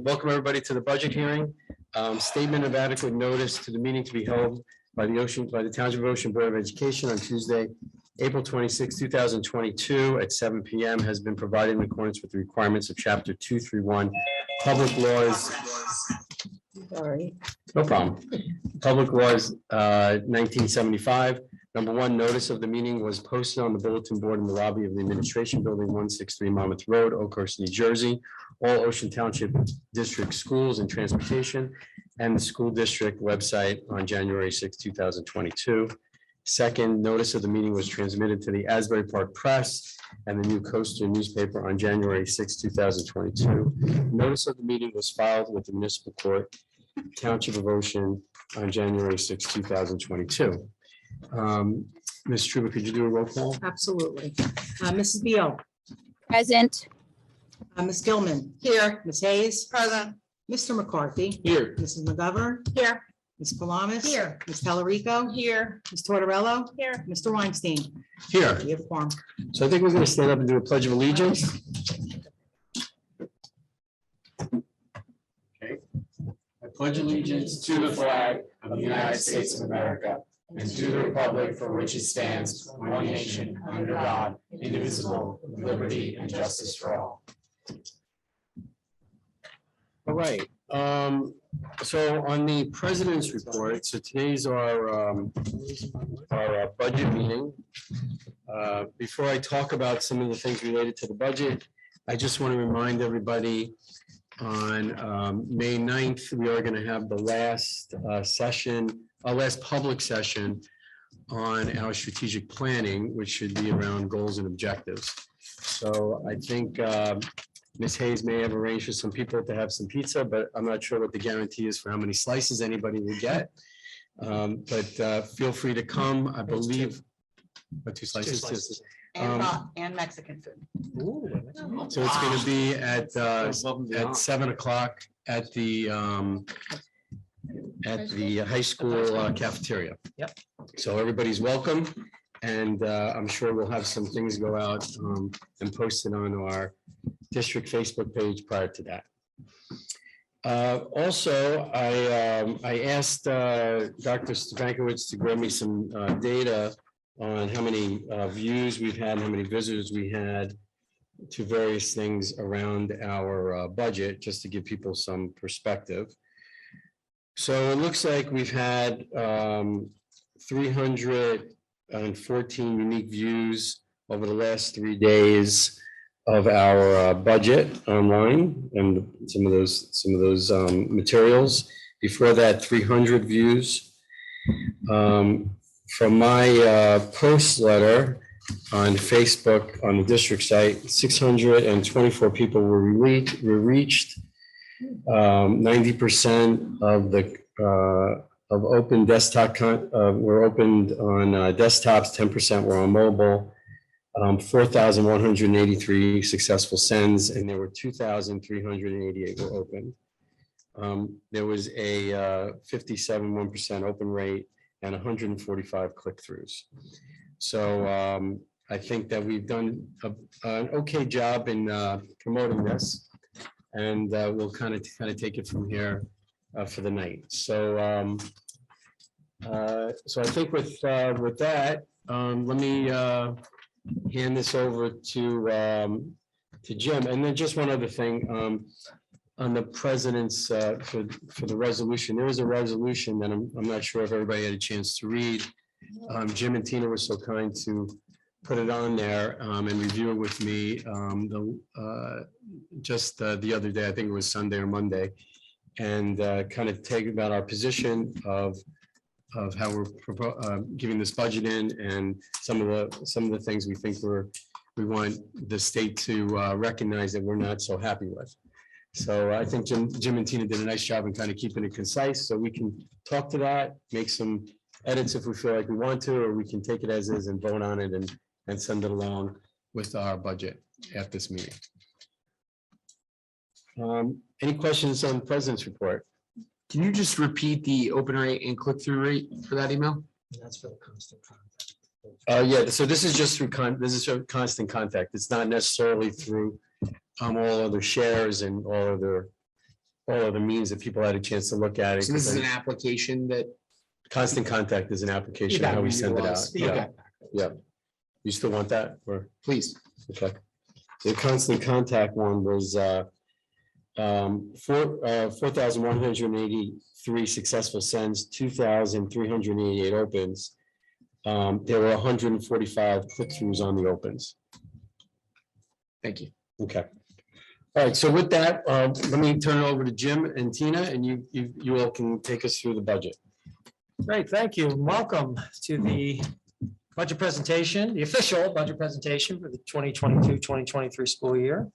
Welcome everybody to the budget hearing. Statement of adequate notice to the meeting to be held by the Township of Ocean Board of Education on Tuesday, April 26, 2022 at 7 p.m. has been provided in accordance with the requirements of Chapter 231 Public Laws. Sorry. No problem. Public Laws 1975. Number one, notice of the meeting was posted on the bulletin board in the lobby of the Administration Building, 163 Monmouth Road, Oakhurst, New Jersey. All Ocean Township District Schools and Transportation and the school district website on January 6, 2022. Second, notice of the meeting was transmitted to the Asbury Park Press and the New Coaster newspaper on January 6, 2022. Notice of the meeting was filed with the Municipal Court, Township of Ocean on January 6, 2022. Ms. Truba, could you do a roll call? Absolutely. Mrs. Beal. Present. Ms. Gilman. Here. Ms. Hayes. Present. Mr. McCarthy. Here. Mrs. McGovern. Here. Ms. Palamas. Here. Ms. Pelarico. Here. Ms. Tortorella. Here. Mr. Weinstein. Here. We have a quorum. So I think we're going to stand up and do a pledge of allegiance. Okay. I pledge allegiance to the flag of the United States of America and to the republic for which it stands, one nation, under God, indivisible, with liberty and justice for all. All right. So on the president's report, so today's our budget meeting. Before I talk about some of the things related to the budget, I just want to remind everybody on May 9th, we are going to have the last our last public session on our strategic planning, which should be around goals and objectives. So I think Ms. Hayes may have arranged for some people to have some pizza, but I'm not sure what the guarantee is for how many slices anybody will get. But feel free to come. I believe, two slices. And Mexican food. So it's going to be at 7 o'clock at the high school cafeteria. Yep. So everybody's welcome, and I'm sure we'll have some things go out and posted on our district Facebook page prior to that. Also, I asked Dr. Stefankowitz to grab me some data on how many views we've had, how many visitors we had to various things around our budget, just to give people some perspective. So it looks like we've had 314 unique views over the last 3 days of our budget online and some of those materials. Before that, 300 views. From my post letter on Facebook on the district site, 624 people were reached. 90% of the of open desktop were opened on desktops, 10% were on mobile, 4,183 successful sends, and there were 2,388 were open. There was a 57.1% open rate and 145 click-throughs. So I think that we've done an okay job in promoting this, and we'll kind of take it from here for the night. So so I think with that, let me hand this over to Jim, and then just one other thing on the president's for the resolution. There is a resolution that I'm not sure if everybody had a chance to read. Jim and Tina were so kind to put it on there and review it with me just the other day. I think it was Sunday or Monday, and kind of take about our position of how we're giving this budget in, and some of the things we think we want the state to recognize that we're not so happy with. So I think Jim and Tina did a nice job in kind of keeping it concise, so we can talk to that, make some edits if we feel like we want to, or we can take it as is and vote on it and send it along with our budget at this meeting. Any questions on the president's report? Can you just repeat the open rate and click-through rate for that email? That's for the constant contact. Yeah, so this is just through constant contact. It's not necessarily through all other shares and all other all of the means that people had a chance to look at it. So this is an application that. Constant Contact is an application, how we send it out. Yeah, Okay, yeah. You still want that or? please. Okay. The Constant Contact one was 4,183 successful sends, 2,388 opens. There were 145 click-throughs on the opens. Thank you. Okay. All right, so with that, let me turn it over to Jim and Tina, and you all can take us through the budget. Great, thank you. Welcome to the budget presentation, the official budget presentation for the 2022-2023 school year.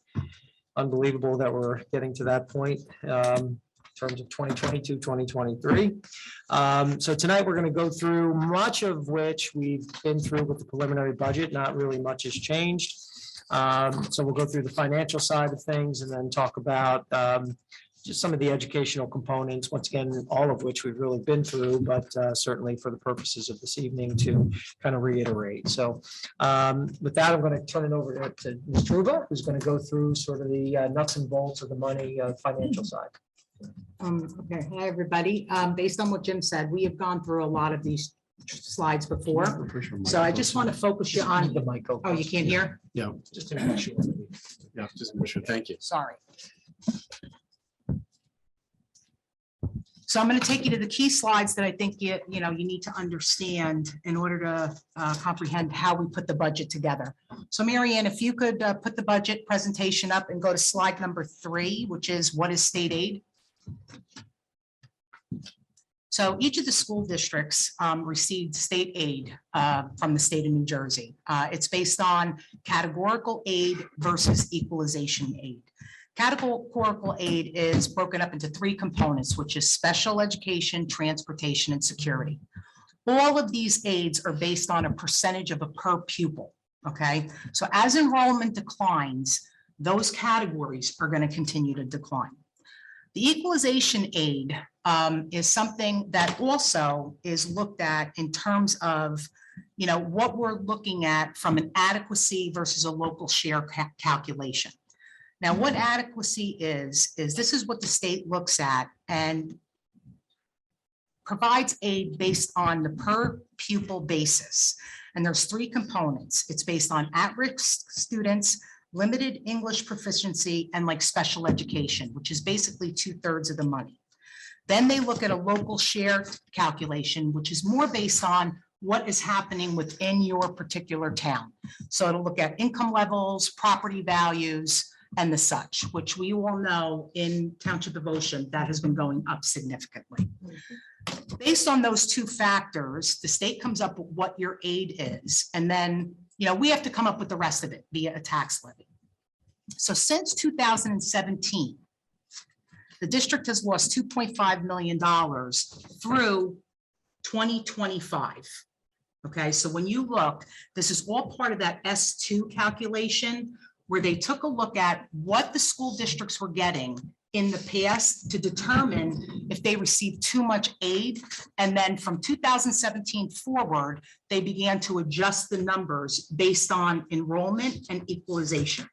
Unbelievable that we're getting to that point in terms of 2022-2023. So tonight, we're going to go through much of which we've been through with the preliminary budget. Not really much has changed. So we'll go through the financial side of things and then talk about just some of the educational components, once again, all of which we've really been through, but certainly for the purposes of this evening to kind of reiterate. So with that, I'm going to turn it over to Ms. Truba, who's going to go through sort of the nuts and bolts of the money financial side. Okay, hi, everybody. Based on what Jim said, we have gone through a lot of these slides before. So I just want to focus you on, The mic open. oh, you can't hear? Yeah, Just to make sure. yeah, just sure. Thank you. Sorry. So I'm going to take you to the key slides that I think you need to understand in order to comprehend how we put the budget together. So Mary Ann, if you could put the budget presentation up and go to slide number 3, which is what is state aid. So each of the school districts received state aid from the state of New Jersey. It's based on categorical aid versus equalization aid. Categorical aid is broken up into 3 components, which is special education, transportation, and security. All of these aids are based on a percentage of a per pupil, okay? So as enrollment declines, those categories are going to continue to decline. The equalization aid is something that also is looked at in terms of, what we're looking at from an adequacy versus a local share calculation. Now, what adequacy is this is what the state looks at and provides aid based on the per pupil basis. And there's 3 components. It's based on at-risk students, limited English proficiency, and like special education, which is basically 2/3 of the money. Then they look at a local share calculation, which is more based on what is happening within your particular town. So it'll look at income levels, property values, and the such, which we all know in Township of Ocean, that has been going up significantly. Based on those 2 factors, the state comes up with what your aid is. And then, we have to come up with the rest of it via a tax levy. So since 2017, the district has lost $2.5 million through 2025. Okay, so when you look, this is all part of that S2 calculation where they took a look at what the school districts were getting in the past to determine if they received too much aid. And then from 2017 forward, they began to adjust the numbers based on enrollment and equalization,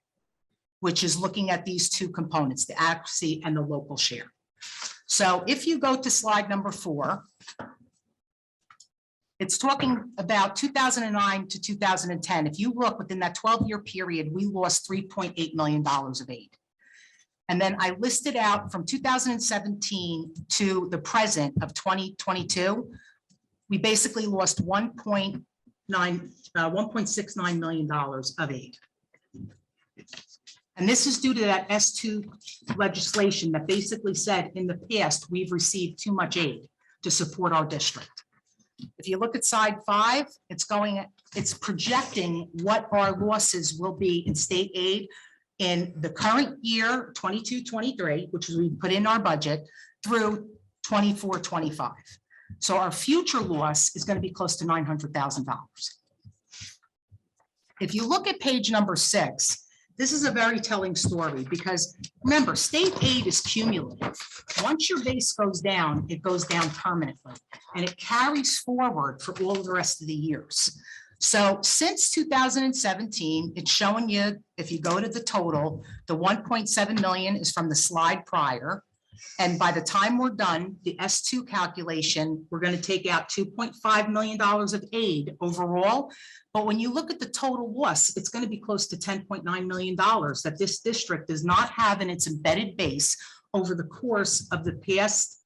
which is looking at these 2 components, the adequacy and the local share. So if you go to slide number 4, it's talking about 2009 to 2010. If you look within that 12-year period, we lost $3.8 million of aid. And then I listed out from 2017 to the present of 2022, we basically lost $1.69 million of aid. And this is due to that S2 legislation that basically said in the past, we've received too much aid to support our district. If you look at side 5, it's projecting what our losses will be in state aid in the current year, 22-23, which we put in our budget, through 24-25. So our future loss is going to be close to $900,000. If you look at page number 6, this is a very telling story because remember, state aid is cumulative. Once your base goes down, it goes down permanently and it carries forward for all the rest of the years. So since 2017, it's showing you, if you go to the total, the 1.7 million is from the slide prior. And by the time we're done, the S2 calculation, we're going to take out $2.5 million of aid overall. But when you look at the total loss, it's going to be close to $10.9 million that this district does not have in its embedded base over the course of the past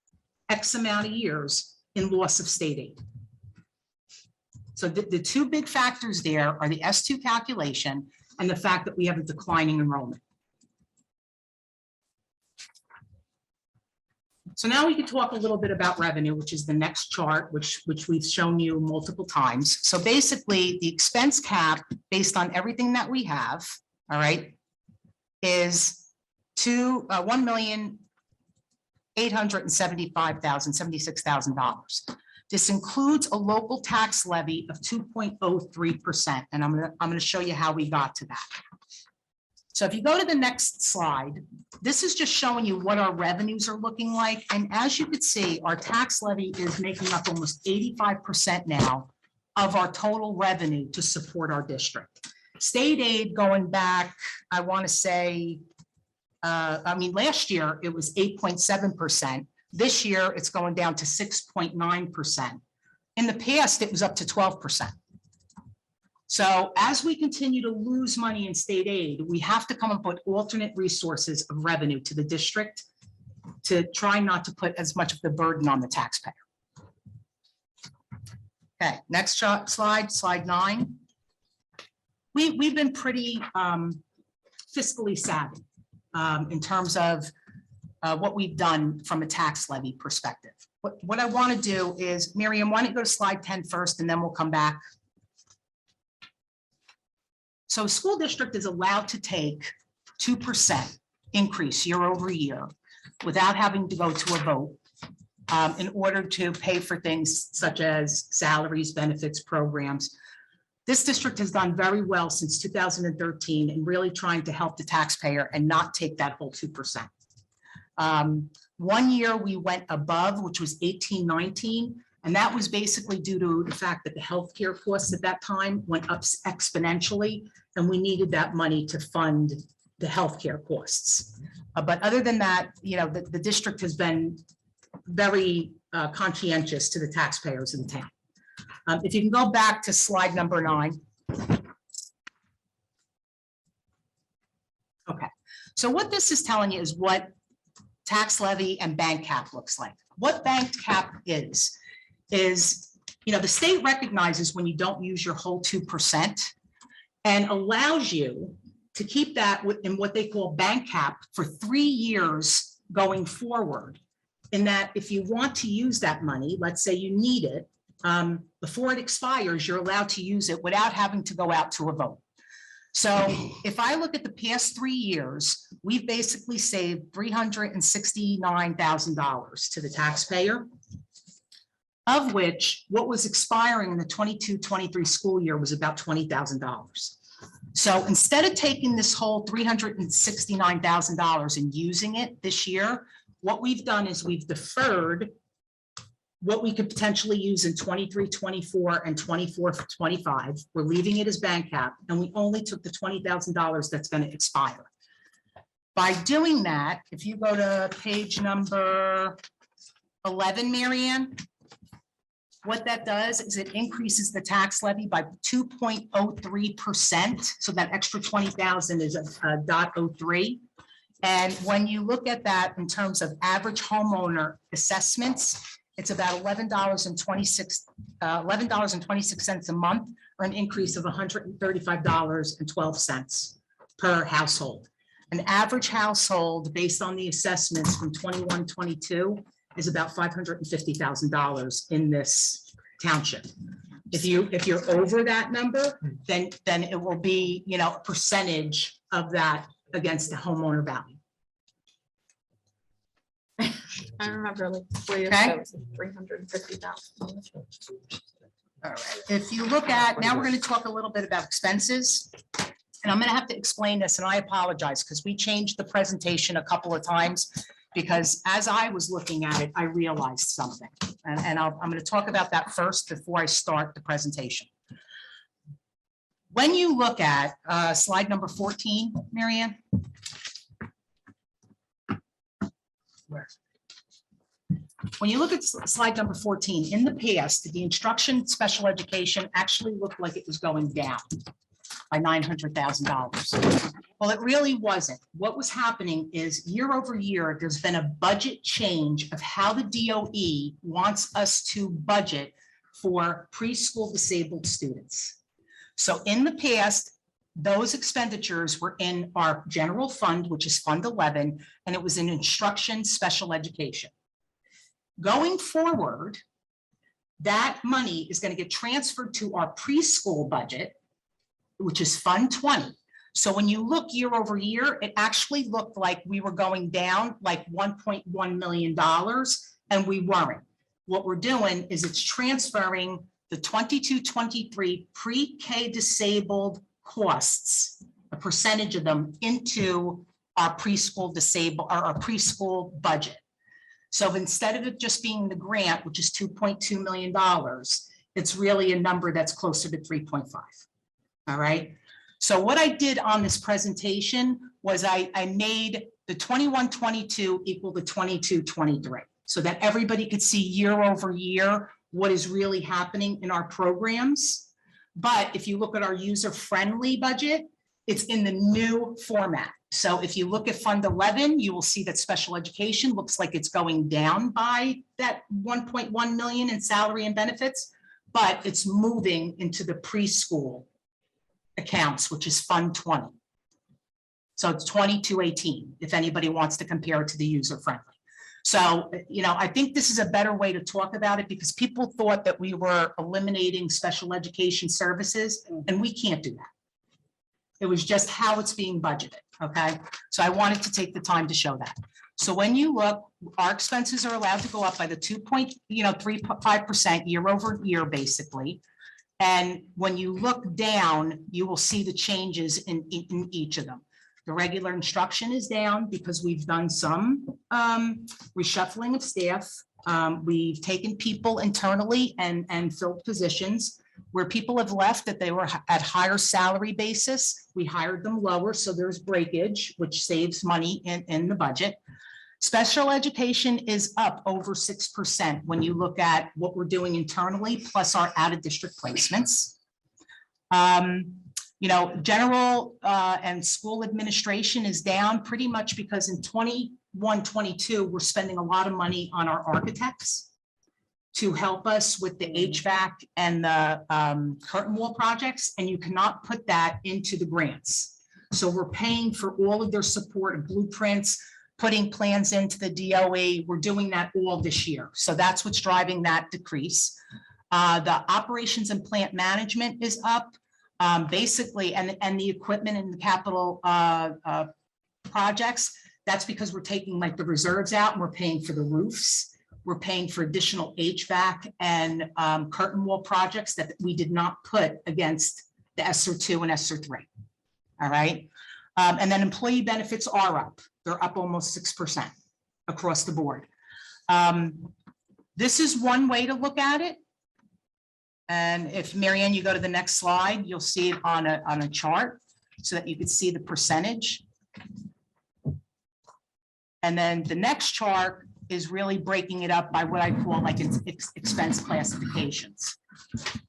X amount of years in loss of state aid. So the two big factors there are the S2 calculation and the fact that we have a declining enrollment. So now we can talk a little bit about revenue, which is the next chart, which we've shown you multiple times. So basically, the expense cap, based on everything that we have, all right, is $1,875,076,000. This includes a local tax levy of 2.03%, and I'm gonna show you how we got to that. So if you go to the next slide, this is just showing you what our revenues are looking like. And as you can see, our tax levy is making up almost 85% now of our total revenue to support our district. State aid going back, I want to say, last year it was 8.7%. This year it's going down to 6.9%. In the past, it was up to 12%. So as we continue to lose money in state aid, we have to come up with alternate resources of revenue to the district to try not to put as much of the burden on the taxpayer. Okay, next slide, slide 9. We've been pretty fiscally savvy in terms of what we've done from a tax levy perspective. What I want to do is, Miriam, why don't you go to slide 10 first, and then we'll come back. So a school district is allowed to take 2% increase year over year without having to go to a vote in order to pay for things such as salaries, benefits, programs. This district has done very well since 2013 in really trying to help the taxpayer and not take that whole 2%. 1 year we went above, which was 18-19. And that was basically due to the fact that the healthcare costs at that time went up exponentially, and we needed that money to fund the healthcare costs. But other than that, you know, the district has been very conscientious to the taxpayers in the town. If you can go back to slide number 9. Okay, so what this is telling you is what tax levy and bank cap looks like. What bank cap is, you know, the state recognizes when you don't use your whole 2% and allows you to keep that in what they call bank cap for 3 years going forward. In that if you want to use that money, let's say you need it, before it expires, you're allowed to use it without having to go out to a vote. So if I look at the past 3 years, we've basically saved $369,000 to the taxpayer, of which what was expiring in the 22-23 school year was about $20,000. So instead of taking this whole $369,000 and using it this year, what we've done is we've deferred what we could potentially use in 23-24 and 24-25. We're leaving it as bank cap, and we only took the $20,000 that's going to expire. By doing that, if you go to page number 11, Marianne, what that does is it increases the tax levy by 2.03%. So that extra 20,000 is a 0.03. And when you look at that in terms of average homeowner assessments, it's about $11.26 a month, or an increase of $135.12 per household. An average household based on the assessments from 21-22 is about $550,000 in this township. If you're over that number, then it will be, you know, a percentage of that against the homeowner value. I remember like 4 years Okay. ago, it was 350,000. All right, if you look at, now we're going to talk a little bit about expenses. And I'm going to have to explain this, and I apologize because we changed the presentation a couple of times, because as I was looking at it, I realized something. And I'm going to talk about that first before I start the presentation. When you look at slide number 14, Marianne. anywhere. When you look at slide number 14, in the past, the instruction special education actually looked like it was going down by $900,000. Well, it really wasn't. What was happening is year over year, there's been a budget change of how the DOE wants us to budget for preschool disabled students. So in the past, those expenditures were in our general fund, which is Fund 11, and it was in instruction special education. Going forward, that money is going to get transferred to our preschool budget, which is Fund 20. So when you look year over year, it actually looked like we were going down like $1.1 million, and we weren't. What we're doing is it's transferring the 22-23 pre-K disabled costs, a percentage of them, into our preschool disabled, or our preschool budget. So instead of it just being the grant, which is $2.2 million, it's really a number that's closer to 3.5. All right. So what I did on this presentation was I made the 21-22 equal to 22-23, so that everybody could see year over year what is really happening in our programs. But if you look at our user-friendly budget, it's in the new format. So if you look at Fund 11, you will see that special education looks like it's going down by that 1.1 million in salary and benefits, but it's moving into the preschool accounts, which is Fund 20. So it's 2218, if anybody wants to compare it to the user-friendly. So, you know, I think this is a better way to talk about it, because people thought that we were eliminating special education services, and we can't do that. It was just how it's being budgeted, okay? So I wanted to take the time to show that. So when you look, our expenses are allowed to go up by the 2.35% year over year, basically. And when you look down, you will see the changes in each of them. The regular instruction is down because we've done some reshuffling of staff. We've taken people internally and filled positions. Where people have left that they were at higher salary basis, we hired them lower, so there's breakage, which saves money in the budget. Special education is up over 6% when you look at what we're doing internally, plus our out-of-district placements. You know, general and school administration is down pretty much because in 21-22, we're spending a lot of money on our architects to help us with the HVAC and the curtain wall projects, and you cannot put that into the grants. So we're paying for all of their support and blueprints, putting plans into the DOE. We're doing that all this year. So that's what's driving that decrease. The operations and plant management is up, basically, and the equipment and the capital projects. That's because we're taking like the reserves out and we're paying for the roofs. We're paying for additional HVAC and curtain wall projects that we did not put against the ESSER 2 and ESSER 3. All right. And then employee benefits are up. They're up almost 6% across the board. This is one way to look at it. And if Marianne, you go to the next slide, you'll see it on a chart so that you can see the percentage. And then the next chart is really breaking it up by what I call like expense classifications.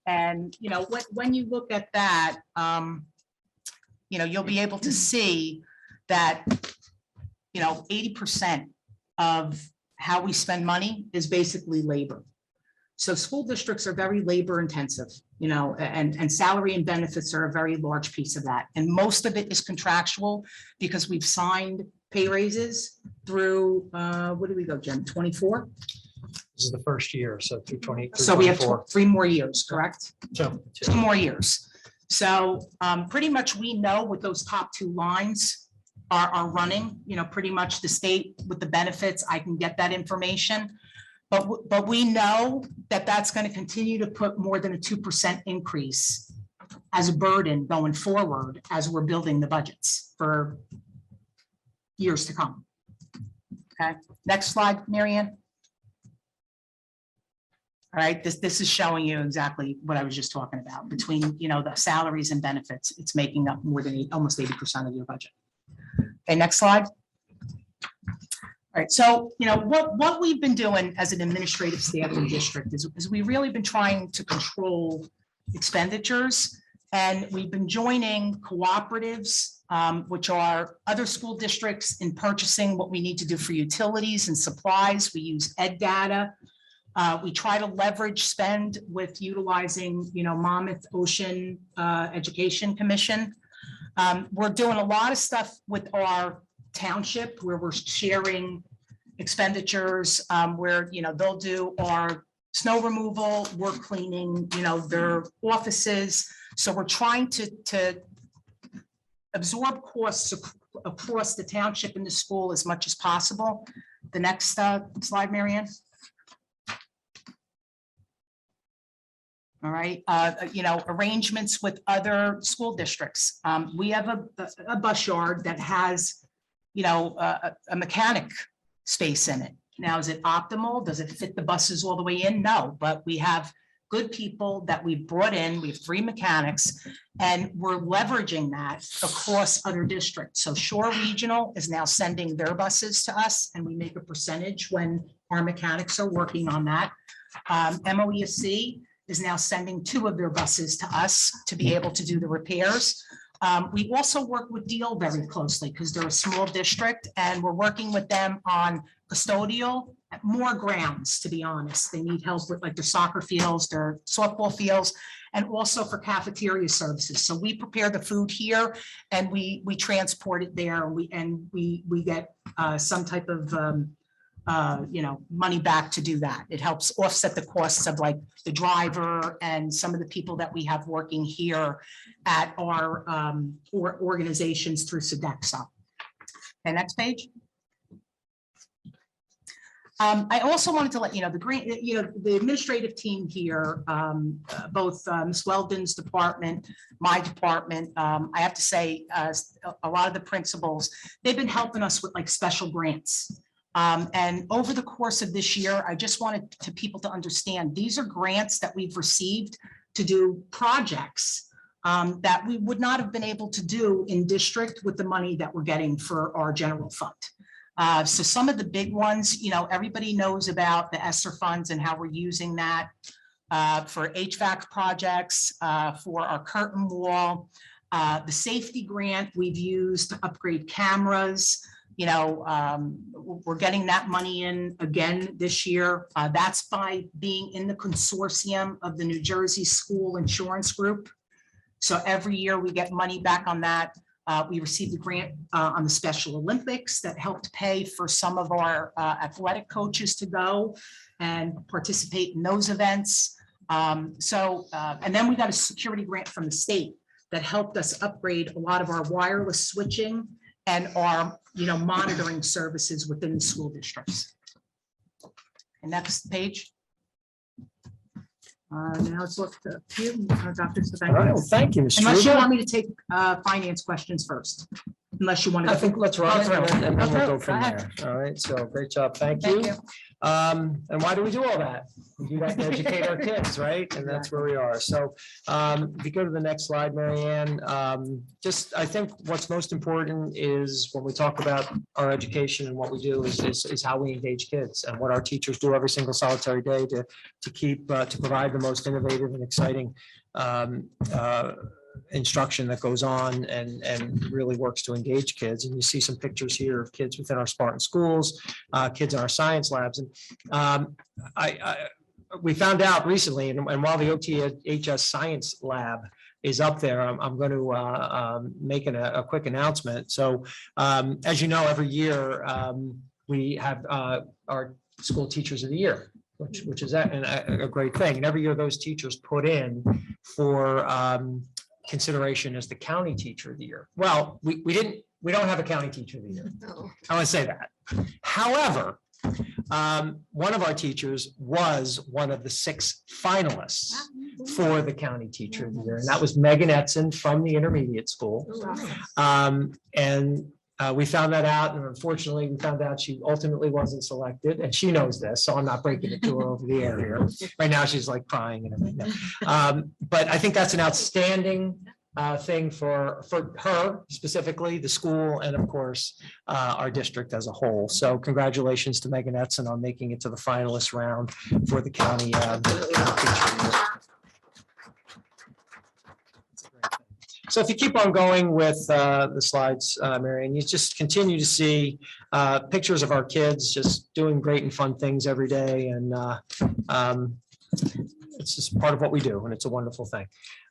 And, you know, when you look at that, you know, you'll be able to see that, you know, 80% of how we spend money is basically labor. So school districts are very labor intensive, you know, and salary and benefits are a very large piece of that. And most of it is contractual because we've signed pay raises through, what do we go, Jen, 24? This is the first year, so through 20. So we have 3 more years, correct? So, 2 more years. So pretty much we know what those top 2 lines are running, you know, pretty much the state with the benefits, I can get that information. But we know that that's going to continue to put more than a 2% increase as a burden going forward as we're building the budgets for years to come. Okay, next slide, Marianne. All right, this is showing you exactly what I was just talking about. Between, you know, the salaries and benefits, it's making up more than almost 80% of your budget. Okay, next slide. All Right, so, what we've been doing as an administrative staff in the district is we've really been trying to control expenditures. And we've been joining cooperatives, which are other school districts in purchasing what we need to do for utilities and supplies. We use ed data. We try to leverage spend with utilizing, Monmouth Ocean Education Commission. We're doing a lot of stuff with our township where we're sharing expenditures, where, they'll do our snow removal, we're cleaning, their offices. So we're trying to absorb costs across the township and the school as much as possible. The next slide, Marianne. All right, arrangements with other school districts. We have a bus yard that has, a mechanic space in it. Now, is it optimal? Does it fit the buses all the way in? No, but we have good people that we brought in. We have 3 mechanics, and we're leveraging that across other districts. So Shore Regional is now sending their buses to us, and we make a percentage when our mechanics are working on that. MOESC is now sending 2 of their buses to us to be able to do the repairs. We also work with Deal very closely because they're a small district, and we're working with them on custodial, more grounds, to be honest. They need help with like their soccer fields, their softball fields, and also for cafeteria services. So we prepare the food here and we transport it there, and we get some type of money back to do that. It helps offset the costs of like the driver and some of the people that we have working here at our organizations through Sodexo. Okay, next page. I also wanted to let you know the administrative team here, both Ms. Weldon's department, my department. I have to say, a lot of the principals, they've been helping us with like special grants. And over the course of this year, I just wanted people to understand these are grants that we've received to do projects that we would not have been able to do in district with the money that we're getting for our general fund. So some of the big ones, everybody knows about the ESSER funds and how we're using that for HVAC projects, for our curtain wall, the safety grant we've used to upgrade cameras. We're getting that money in again this year. That's by being in the consortium of the New Jersey School Insurance Group. So every year we get money back on that. We received a grant on the Special Olympics that helped pay for some of our athletic coaches to go and participate in those events. And then we got a security grant from the state that helped us upgrade a lot of our wireless switching and our monitoring services within the school districts. And next page. Now let's look to you, Dr. All right, well, thank you, Ms. Unless you Struber. want me to take finance questions first, unless you want to. I think let's run Go it through it. and then we'll go Go from ahead. there. All right, so great job. Thank Thank you. you. And why do we do all that? We do that to educate our kids, right? And that's where we are. So if you go to the next slide, Marianne, I think what's most important is when we talk about our education and what we do is how we engage kids and what our teachers do every single solitary day to provide the most innovative and exciting instruction that goes on and really works to engage kids. And you see some pictures here of kids within our Spartan schools, kids in our science labs. And we found out recently, and while the OTHS Science Lab is up there, I'm going to make a quick announcement. So as you know, every year we have our School Teachers of the Year, which is a great thing. And every year those teachers put in for consideration as the County Teacher of the Year. Well, we don't have a County Teacher of the Year. I want to say that. However, one of our teachers was one of the 6 finalists for the County Teacher of the Year, and that was Megan Etzen from the intermediate school. We found that out, and unfortunately, we found out she ultimately wasn't selected, and she knows this, so I'm not breaking it to her over the air here. Right now, she's like crying and everything. But I think that's an outstanding thing for her specifically, the school, and of course, our district as a whole. So congratulations to Megan Etzen on making it to the finalist round for the county. So if you keep on going with the slides, Marion, you just continue to see pictures of our kids just doing great and fun things every day. And it's just part of what we do, and it's a wonderful thing.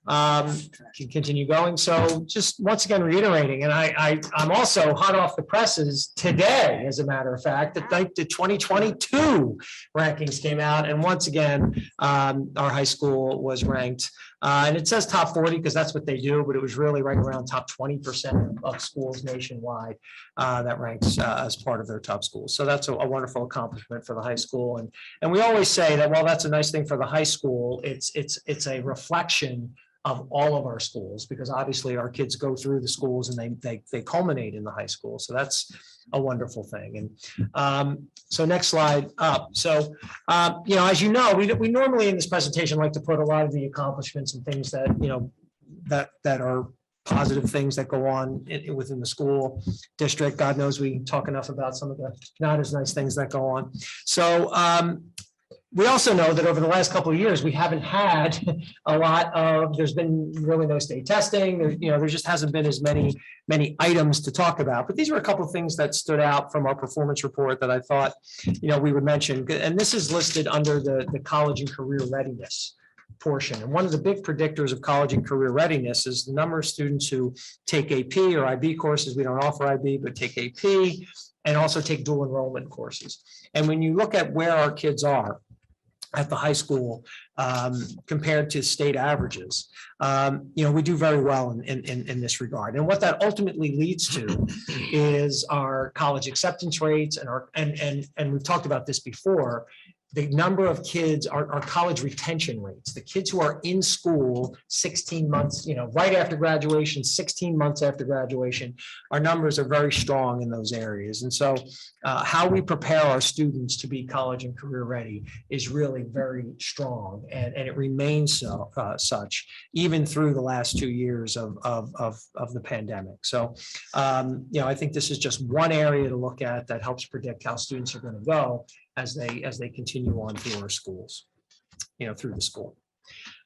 Can continue going. So just once again reiterating, and I'm also hot off the presses today, as a matter of fact, that the 2022 rankings came out, and once again, our high school was ranked. And it says top 40 because that's what they do, but it was really right around top 20% of schools nationwide that ranks as part of their top schools. So that's a wonderful accomplishment for the high school. And we always say that while that's a nice thing for the high school, it's a reflection of all of our schools, because obviously our kids go through the schools and they culminate in the high school. So that's a wonderful thing. And so next slide up. So, as you know, we normally in this presentation like to put a lot of the accomplishments and things that, that are positive things that go on within the school district. God knows we talk enough about some of the not as nice things that go on. So, we also know that over the last couple of years, we haven't had a lot of, there's been really no state testing. There just hasn't been as many items to talk about. But these were a couple of things that stood out from our performance report that I thought, we would mention. And this is listed under the college and career readiness portion. And one of the big predictors of college and career readiness is the number of students who take AP or IB courses. We don't offer IB, but take AP and also take dual enrollment courses. And when you look at where our kids are at the high school compared to state averages, we do very well in this regard. And what that ultimately leads to is our college acceptance rates and we've talked about this before. The number of kids, our college retention rates, the kids who are in school 16 months, right after graduation, 16 months after graduation, our numbers are very strong in those areas. And so how we prepare our students to be college and career ready is really very strong. And it remains such even through the last 2 years of the pandemic. So, I think this is just one area to look at that helps predict how students are going to go as they continue on through our schools, through the school.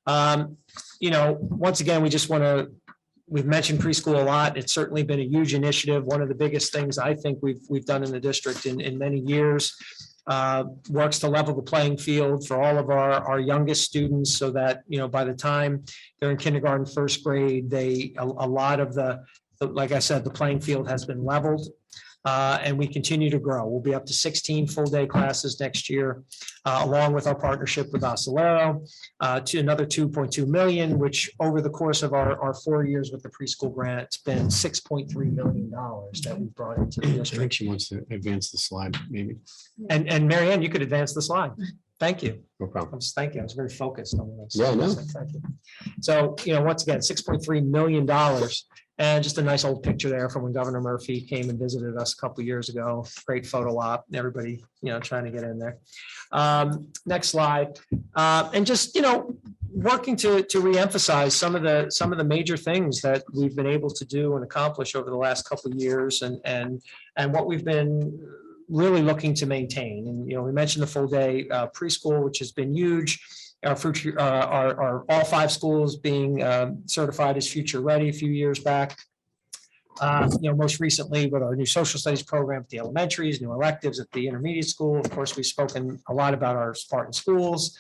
Once again, we've mentioned preschool a lot. It's certainly been a huge initiative. One of the biggest things I think we've done in the district in many years, works to level the playing field for all of our youngest students so that, by the time they're in kindergarten, first grade, a lot of like I said, the playing field has been leveled. And we continue to grow. We'll be up to 16 full-day classes next year, along with our partnership with Oscillero, to another 2.2 million, which over the course of our 4 years with the preschool grant, it's been $6.3 million that we've brought into the I think district. she wants to advance the slide, maybe. And Mary Ann, you could advance the slide. Thank you. No problem. Thank you. I was very focused on what I Yeah, I said. know. Thank you. So, once again, $6.3 million. And just a nice old picture there from when Governor Murphy came and visited us a couple of years ago. Great photo op. Everybody, trying to get in there. Next slide. And just, working to reemphasize some of the major things that we've been able to do and accomplish over the last couple of years, and what we've been really looking to maintain. And we mentioned the full day preschool, which has been huge. Our all 5 schools being certified as future ready a few years back. Most recently with our new social studies program at the elementaries, new electives at the intermediate school. Of course, we've spoken a lot about our Spartan schools,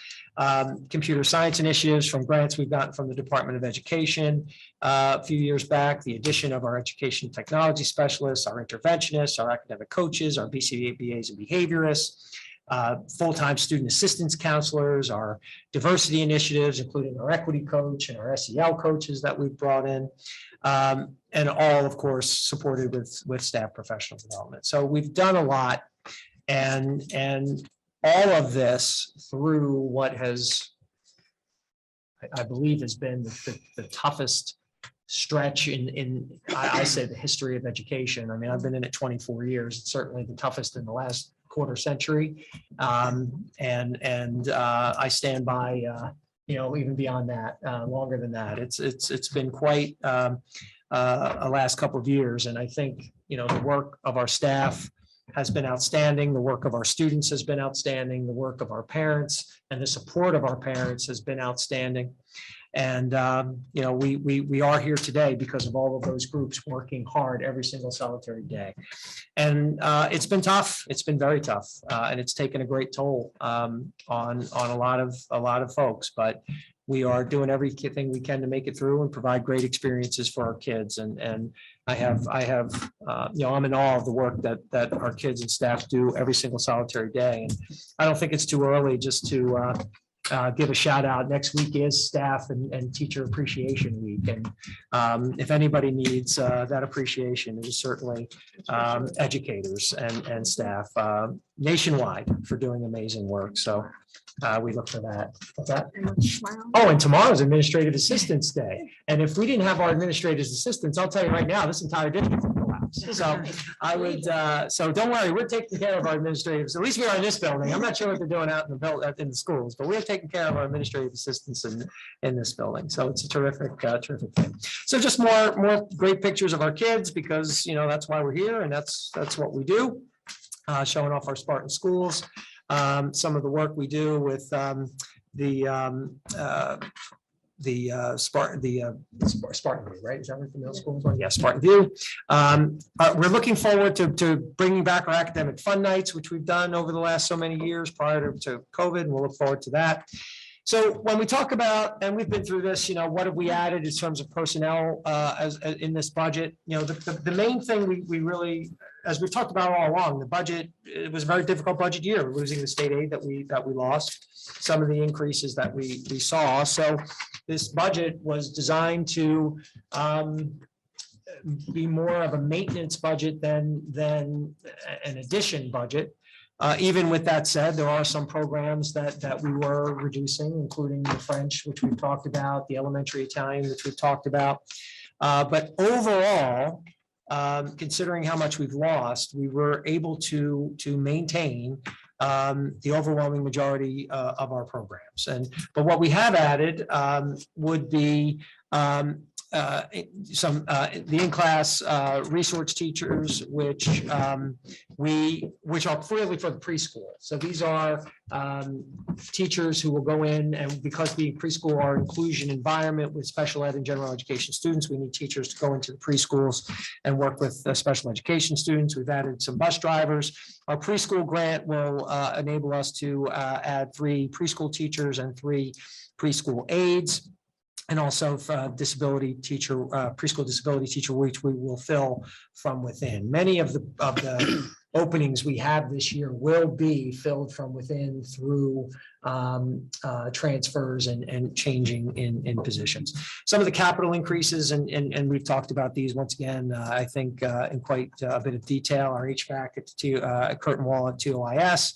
computer science initiatives from grants we've gotten from the Department of Education a few years back, the addition of our education technology specialists, our interventionists, our academic coaches, our BCBA BAs and behaviorists, full-time student assistance counselors, our diversity initiatives, including our equity coach and our SEL coaches that we've brought in, and all, of course, supported with staff professional development. So we've done a lot, and all of this through what I believe has been the toughest stretch in I say the history of education. I mean, I've been in it 24 years. It's certainly the toughest in the last quarter century. And I stand by, even beyond that, longer than that. It's been quite a last couple of years. And I think, the work of our staff has been outstanding. The work of our students has been outstanding. The work of our parents and the support of our parents has been outstanding. And, we are here today because of all of those groups working hard every single solitary day. And it's been tough. It's been very tough. And it's taken a great toll on a lot of folks. But we are doing everything we can to make it through and provide great experiences for our kids. And I'm in awe of the work that our kids and staff do every single solitary day. And I don't think it's too early just to give a shout out. Next week is Staff and Teacher Appreciation Week. And if anybody needs that appreciation, it is certainly educators and staff nationwide for doing amazing work. So we look for that. What's that? Oh, and tomorrow's Administrative Assistants Day. And if we didn't have our administrative assistants, I'll tell you right now, this entire district would collapse. So I would, so don't worry, we're taking care of our administrators. At least we are in this building. I'm not sure what they're doing out in the schools, but we're taking care of our administrative assistants in this building. So it's a terrific thing. So just more great pictures of our kids, because that's why we're here and that's what we do. Showing off our Spartan schools. Some of the work we do with Spartan View, right? Is that what the middle school is on? Yeah, Spartan View. We're looking forward to bringing back our academic fun nights, which we've done over the last so many years prior to COVID, and we'll look forward to that. So when we talk about, and we've been through this, what have we added in terms of personnel as in this budget? The main thing we really, as we've talked about all along, the budget, it was a very difficult budget year, losing the state aid that we lost, some of the increases that we saw. So this budget was designed to be more of a maintenance budget than an addition budget. Even with that said, there are some programs that we were reducing, including the French, which we've talked about, the elementary Italian, which we've talked about. But overall, considering how much we've lost, we were able to maintain the overwhelming majority of our programs. But what we have added would be the in-class resource teachers, which are really for the preschool. So these are teachers who will go in, and because the preschool are inclusion environment with special ed and general education students, we need teachers to go into the preschools and work with special education students. We've added some bus drivers. Our preschool grant will enable us to add 3 preschool teachers and 3 preschool aides. And also disability teacher, preschool disability teacher, which we will fill from within. Many of the openings we have this year will be filled from within through transfers and changing in positions. Some of the capital increases, and we've talked about these once again, I think in quite a bit of detail. Our HVAC at curtain wall at TOIS.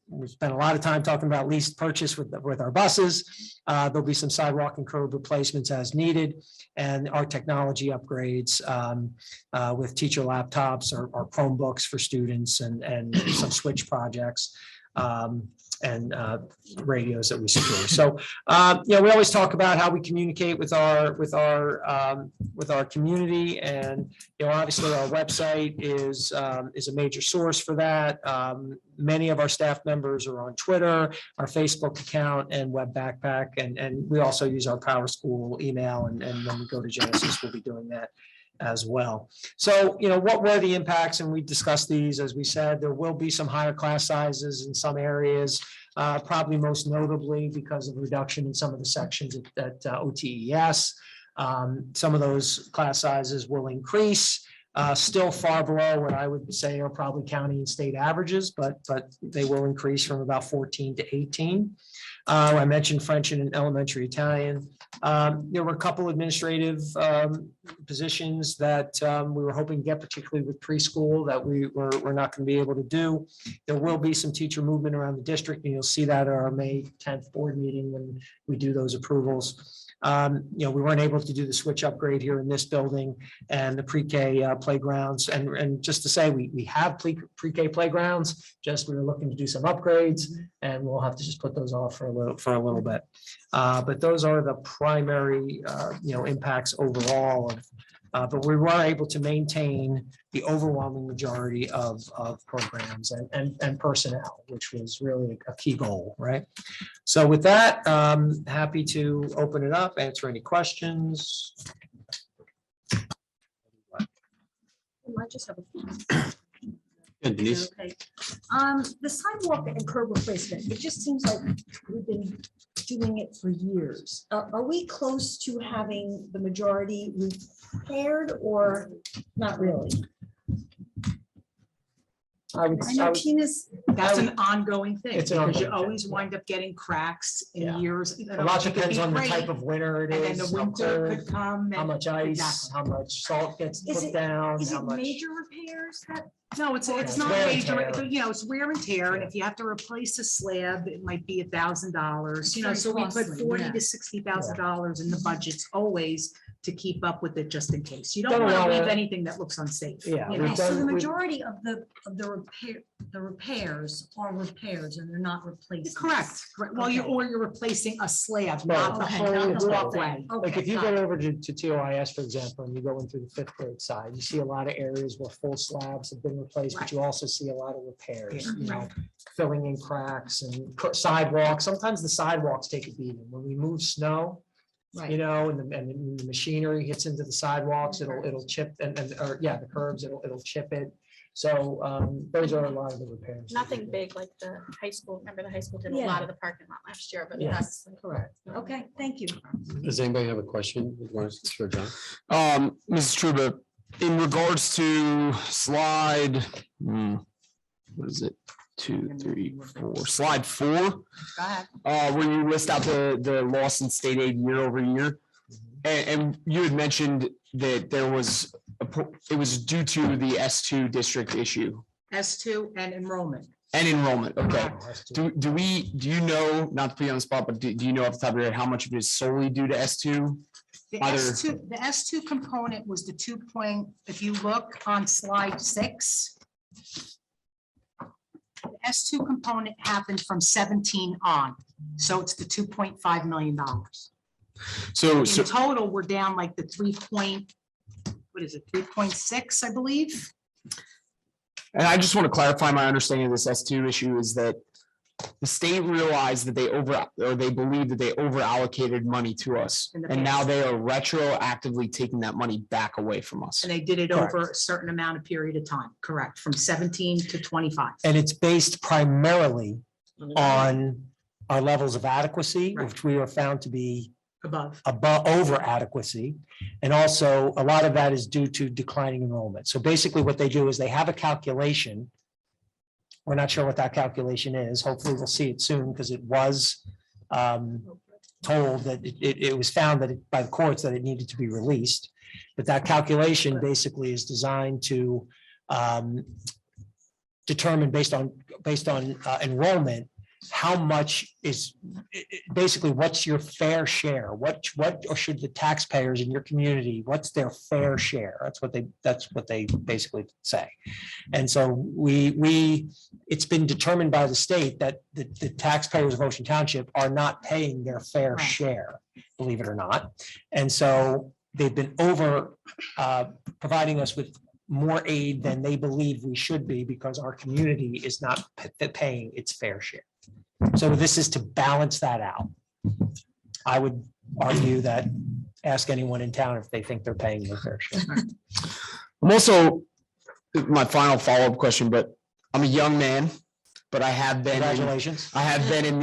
We spent a lot of time talking about lease purchase with our buses. There'll be some sidewalk and curb replacements as needed, and our technology upgrades with teacher laptops or Chromebooks for students, and some switch projects. And radios that we secure. So, we always talk about how we communicate with our community, and obviously our website is a major source for that. Many of our staff members are on Twitter, our Facebook account, and Web Backpack, and we also use our Power School email. And when we go to Genesis, we'll be doing that as well. So, what were the impacts? And we discussed these, as we said, there will be some higher class sizes in some areas, probably most notably because of reduction in some of the sections at OTES. Some of those class sizes will increase, still far below what I would say are probably county and state averages, but they will increase from about 14 to 18. I mentioned French and elementary Italian. There were a couple administrative positions that we were hoping to get, particularly with preschool, that we're not going to be able to do. There will be some teacher movement around the district, and you'll see that at our May 10th board meeting when we do those approvals. We weren't able to do the switch upgrade here in this building and the pre-K playgrounds. And just to say, we have pre-K playgrounds, just we were looking to do some upgrades and we'll have to just put those off for a little bit. But those are the primary, impacts overall of, but we were able to maintain the overwhelming majority of programs and personnel, which was really a key goal, right? So with that, happy to open it up, answer any questions. I just have a few. Yeah, Denise? Okay. The sidewalk and curb replacement, it just seems like we've been doing it for years. Are we close to having the majority repaired or not really? I would, I know Tina's, That's an ongoing thing, It's an because you ongoing thing, always wind up getting cracks Yeah. in years. a lot depends on the type of winter it And then is, the how winter cold, could come. how and- much ice, Exactly. how much salt gets Is put it- down, is how it much. major repairs that? No, it's It's not wear and major, tear. it's wear and tear, and Yeah. if you have to replace a slab, it might be $1,000, Very so we put costly, $40,000 yeah. to $60,000 in the budgets always to keep up with it, just in case. You don't Done a want lot to of- leave anything that looks unsafe. Yeah, you we've know? So the done- we've- majority of the repairs are repairs and they're not replacements. Correct, well, Okay. you're replacing a slab, No, not the okay, whole not the whole walkway. thing. Like if Okay, you got go it. over to TOIS, for example, and you go in through the fifth grade side, you see a lot of areas where full slabs have been replaced, but you also see a lot of repairs, Yeah. filling in cracks and sidewalks. Sometimes the sidewalks take a beating. When we move snow, Right. and the machinery hits into the sidewalks, it'll chip the curbs, it'll chip it. So those are a lot of the repairs. Nothing big like the high school. Remember the high school did a Yeah. lot of the parking lot last year, but Yeah. that's Correct. Okay, thank you. Does anybody have a question? Sure, John. Mrs. Truba, in regards to slide, what is it? 2, 3, 4, slide 4, Go ahead. where you list out the loss in state aid year over year. And you had mentioned that it was due to the S2 district issue S2 and enrollment. and enrollment. Okay. Do you know, not to put you on the spot, but do you know off the top of your head how much of it is solely due to S2? The Either- the S2 component was the if you look on slide 6. The S2 component happened from 17 on, so it's the $2.5 million. So, In total, we're down like the 3.6, I believe. and I just want to clarify my understanding of this S2 issue is that the state realized that they believe that they over allocated money to us. In the And now past. they are retroactively taking that money back away from us. And they did it over a certain amount of period of time, correct, from 17 to 25. And it's based primarily on our levels of adequacy, Right. which we are found to be Above. over adequacy. And also a lot of that is due to declining enrollment. So basically what they do is they have a calculation. We're not sure what that calculation is. Hopefully we'll see it soon because it was told that it was found that by the courts that it needed to be released. But that calculation basically is designed to determine based on enrollment, how much is basically what's your fair share? What or should the taxpayers in your community, what's their fair share? That's what they basically say. And so it's been determined by the state that the taxpayers of Ocean Township are not paying their fair Right. share, believe it or not. And so they've been providing us with more aid than they believe we should be because our community is not paying its fair share. So this is to balance that out. I would argue that, ask anyone in town if they think they're paying their fair share. I'm also, my final follow-up question, but I'm a young man, but I have been. Congratulations. I have been in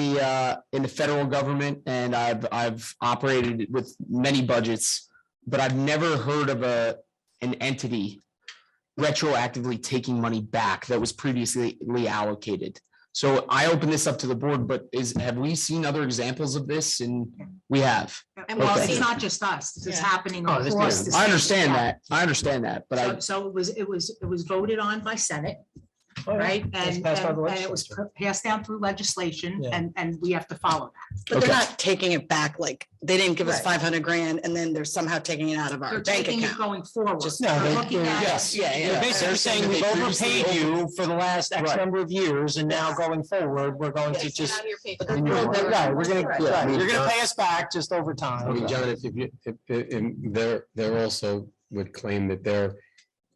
the federal government and I've operated with many budgets, but I've never heard of an entity retroactively taking money back that was previously allocated. So I open this up to the board, but have we seen other examples of this? And we have. And well, Okay. it's not just us, this is Yeah. happening Oh, this- across the I state. understand Yeah. that. I understand that, but So it was voted on by Senate. Oh, yeah. right? It's And passed by the and it was legislature. passed down through legislation Yeah. and we have to follow that. But they're Okay. not taking it back, like, they didn't give us Right. 500 grand and then they're somehow taking it out of our They're bank taking it account. going forward. Just- no, They're they- looking they're- at- yes, yeah, yeah. They're basically saying we've overpaid you for the last X Right. number of years, and now going forward, we're going to Yes, just. out of your paycheck. Right, we're gonna, Yeah, I right, mean, you're gonna John- pay us back just over I mean, time. John, if you, they're also would claim that they're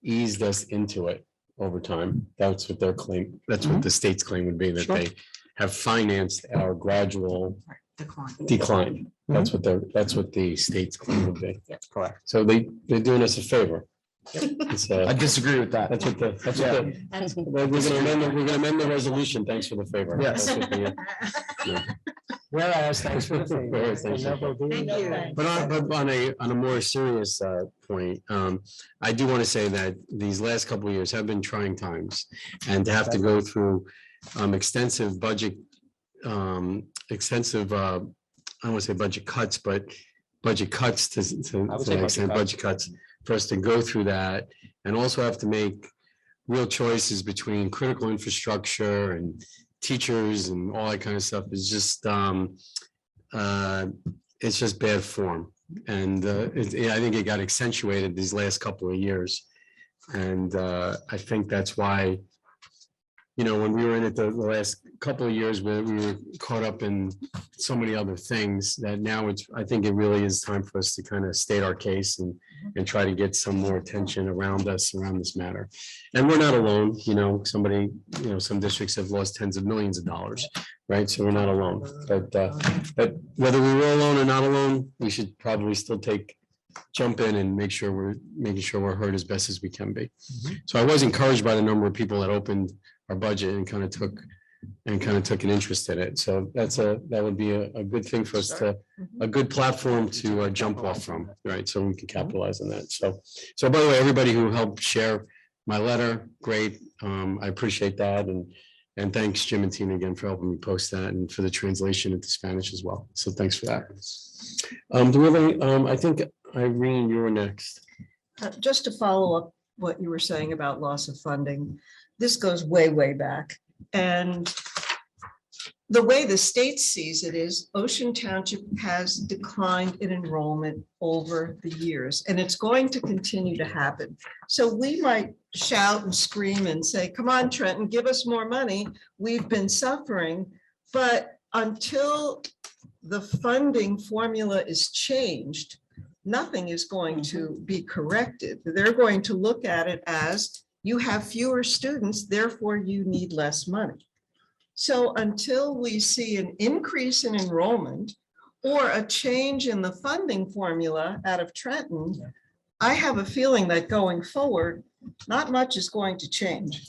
eased us into it over time. That's what their claim, that's what the state's claim would be, that Sure. they have financed our gradual Decline. decline. That's what the state's claim would be. Correct. So they're doing us a favor. It's, I disagree with that. That's what the, that's what the, we're gonna amend the resolution. Thanks for the favor. Yes. That's what the- Whereas, thanks for the favor. Whereas, thanks for the And never be- Thank you. But on a more serious point, I do want to say that these last couple of years have been trying times. And to have to go through extensive budget, extensive, I don't want to say budget cuts, but budget cuts to I would say an budget extent, cuts. budget cuts, for us to go through that and also have to make real choices between critical infrastructure and teachers and all that kind of stuff is just, it's just bad form. And I think it got accentuated these last couple of years. And I think that's why, you know, when we were in it the last couple of years, where we were caught up in so many other things, that now I think it really is time for us to kind of state our case and try to get some more attention around us, around this matter. And we're not alone, you know, some districts have lost tens of millions of dollars, right? So we're not alone. But whether we were alone or not alone, we should probably still jump in and make sure we're heard as best as we can be. So I was encouraged by the number of people that opened our budget and kind of took an interest in it. So that would be a good thing for us a good platform to jump off from, right? So we can capitalize on that. So by the way, everybody who helped share my letter, great. I appreciate that. And thanks Jim and Tina again for helping me post that and for the translation into Spanish as well. So thanks for that. Do we have any, I think Irene, you were next. Just to follow up what you were saying about loss of funding, this goes way, way back. And the way the state sees it is Ocean Township has declined in enrollment over the years, and it's going to continue to happen. So we might shout and scream and say, come on, Trenton, give us more money. We've been suffering. But until the funding formula is changed, nothing is going to be corrected. They're going to look at it as you have fewer students, therefore you need less money. So until we see an increase in enrollment or a change in the funding formula out of Trenton, I have a feeling that going forward, not much is going to change.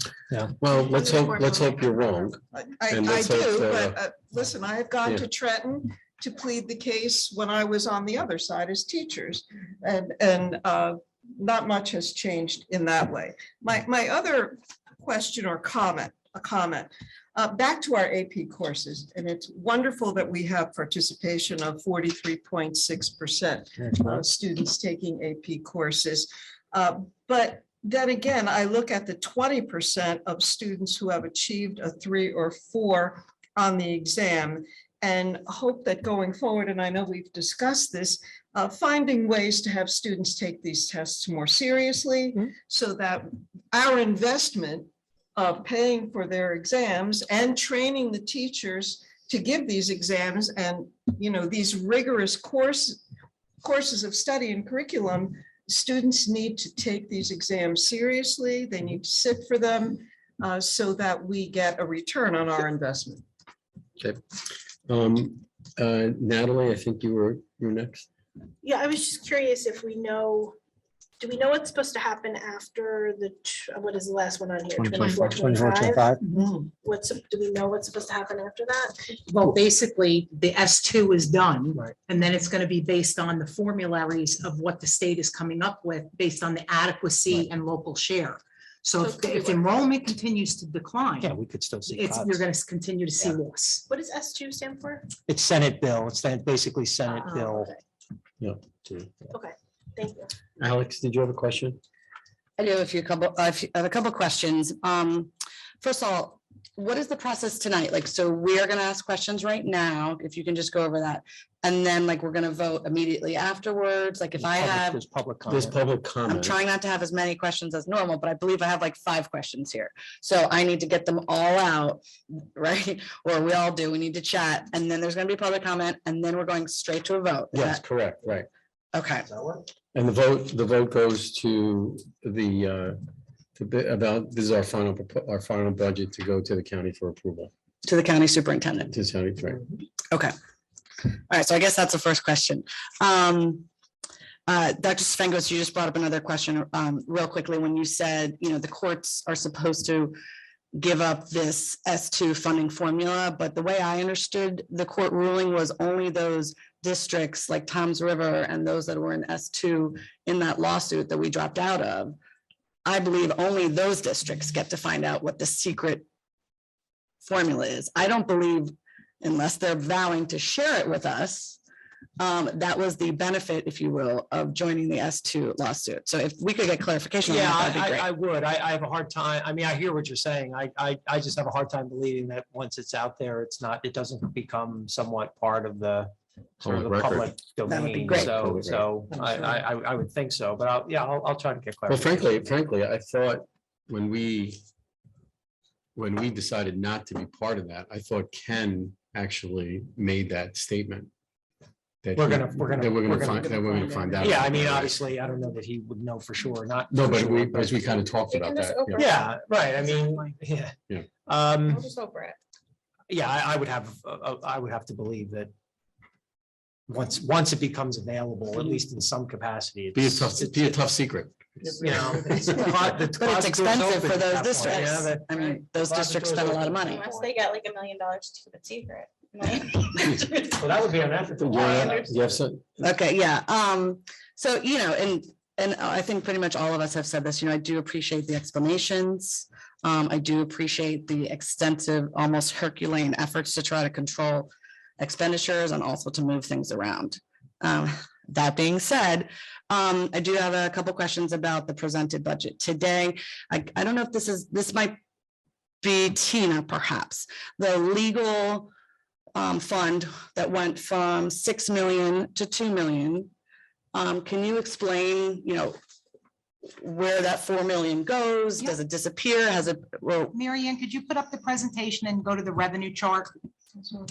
Well, let's hope you're wrong. I And let's hope do, that, but listen, I have gone yeah. to Trenton to plead the case when I was on the other side as teachers. And not much has changed in that way. My other question or comment, back to our AP courses, and it's wonderful that we have participation of 43.6% of students taking AP courses. But then again, I look at the 20% of students who have achieved a 3 or 4 on the exam and hope that going forward, and I know we've discussed this, finding ways to have students take these tests more seriously so that our investment of paying for their exams and training the teachers to give these exams and, you know, these rigorous courses of study and curriculum, students need to take these exams seriously. They need to sit for them so that we get a return on our investment. Okay. Natalie, I think you're next. Yeah, I was just curious if we know, do we know what's supposed to happen after what is the last one on here? 24, 25? Do we know what's supposed to happen after that? Well, basically, the S2 is done. Right. And then it's going to be based on the formularies of what the state is coming up with, based on the adequacy and local share. So if enrollment continues to decline, Yeah, we could still see you're cuts. going to continue to see loss. What does S2 stand for? It's Senate bill. It's basically Senate Oh, bill. okay. Okay, thank you. Alex, did you have a question? I do have a couple of questions. first of all, what is the process tonight? Like, so we are gonna ask questions right now, if you can just go over that. And then like, we're gonna vote immediately afterwards. Like if I have, There's public There's comment. public I'm comment. trying not to have as many questions as normal, but I believe I have like 5 questions here. So I need to get them all out, right? Or we all do, we need to chat, and then there's gonna be public comment, and then we're going straight to a vote. Yes, correct, right. Okay, And the vote goes to the, this is our final budget to go to the county for approval. to the county superintendent. To county, right. Okay. All right, so I guess that's the first question. Dr. Svengos, you just brought up another question real quickly when you said, you know, the courts are supposed to give up this S2 funding formula, but the way I understood the court ruling was only those districts like Tom's River and those that were in S2 in that lawsuit that we dropped out of. I believe only those districts get to find out what the secret formula is. I don't believe, unless they're vowing to share it with us, that was the benefit, if you will, of joining the S2 lawsuit. So if we could get clarification on Yeah, that, that'd be great. I would. I have a hard time. I mean, I hear what you're saying. I just have a hard time believing that once it's out there, it's not, it doesn't become somewhat part of the sort of the Public record. public That would be domain. great. So I would think so, but I'll try to get Well, clarification. frankly, I thought when we decided not to be part of that, I thought Ken actually made that statement. That We're he- gonna- we're gonna- that we're gonna- that we're gonna find out. Yeah, I mean, obviously, I don't know that he would know for sure, not. No, for but sure, as we kind of talked We about can just that. open yeah. Yeah, right. I mean, yeah. Yeah. I'll just over it. Yeah, I would have to believe that once it becomes available, at least in some capacity. Be a it's- tough secret. You know. It's But it's expensive for those districts. Yeah, I mean, those districts spend a lot of money. Unless they got like $1 million to keep it secret. well, that would be unethical. Yes, Okay, yeah, so, you know, and I think pretty much all of us have said this, you know, I do appreciate the explanations. I do appreciate the extensive, almost Herculean efforts to try to control expenditures and also to move things around. That being said, I do have a couple questions about the presented budget today. I don't know if this might be Tina, perhaps. The legal fund that went from 6 million to 2 million. Can you explain, you know, where that 4 million goes? Does it disappear? Has it, well, Mary Ann, could you put up the presentation and go to the revenue chart?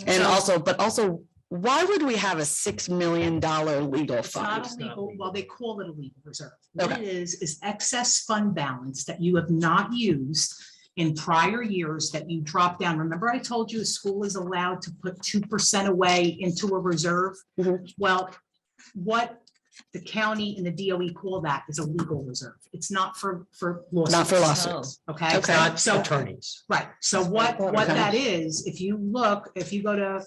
and also, but also, why would we have a $6 million legal It's not fund? a legal, well, they call it a legal reserve. What Okay. it is excess fund balance that you have not used in prior years that you drop down. Remember, I told you a school is allowed to put 2% away into a reserve? Mhm. Well, what the county and the DOE call that is a legal reserve. It's not for lawsuits. Not for lawsuits. Okay, Okay. Not so, attorneys. right, so what Okay. that is, if you go to,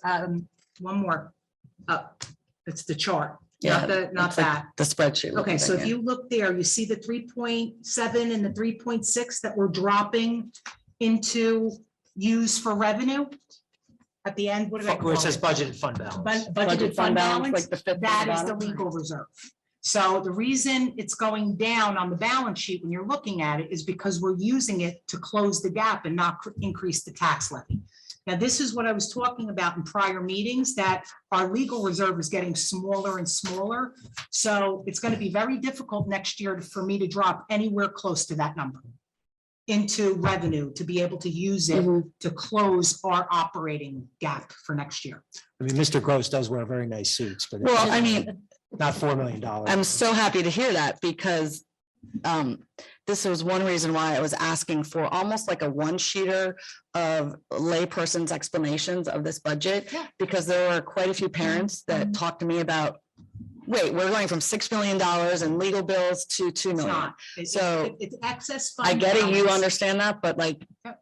one more up, it's the chart, Yeah, not it's like that. The spreadsheet. Okay, looking so thing, if yeah. you look there, you see the 3.7 and the 3.6 that we're dropping into use for revenue? At the end, what did I call Where it? it says budgeted fund balance. Budgeted fund balance, like the fifth. from that is the bottom. legal reserve. So the reason it's going down on the balance sheet when you're looking at it is because we're using it to close the gap and not increase the tax levy. Now, this is what I was talking about in prior meetings, that our legal reserve is getting smaller and smaller. So it's going to be very difficult next year for me to drop anywhere close to that number into revenue to be able to use it Mhm. to close our operating gap for next year. I mean, Mr. Gross does wear very nice suits, but. Well, I mean, Not $4 million. I'm so happy to hear that because this was one reason why I was asking for almost like a one-sheeter of layperson's explanations of this budget. Yeah. Because there were quite a few parents that talked to me about, wait, we're going from $6 million in legal bills to 2 It's million. not. So, It's excess. fund I get it, you balance. understand that, but like, Yep.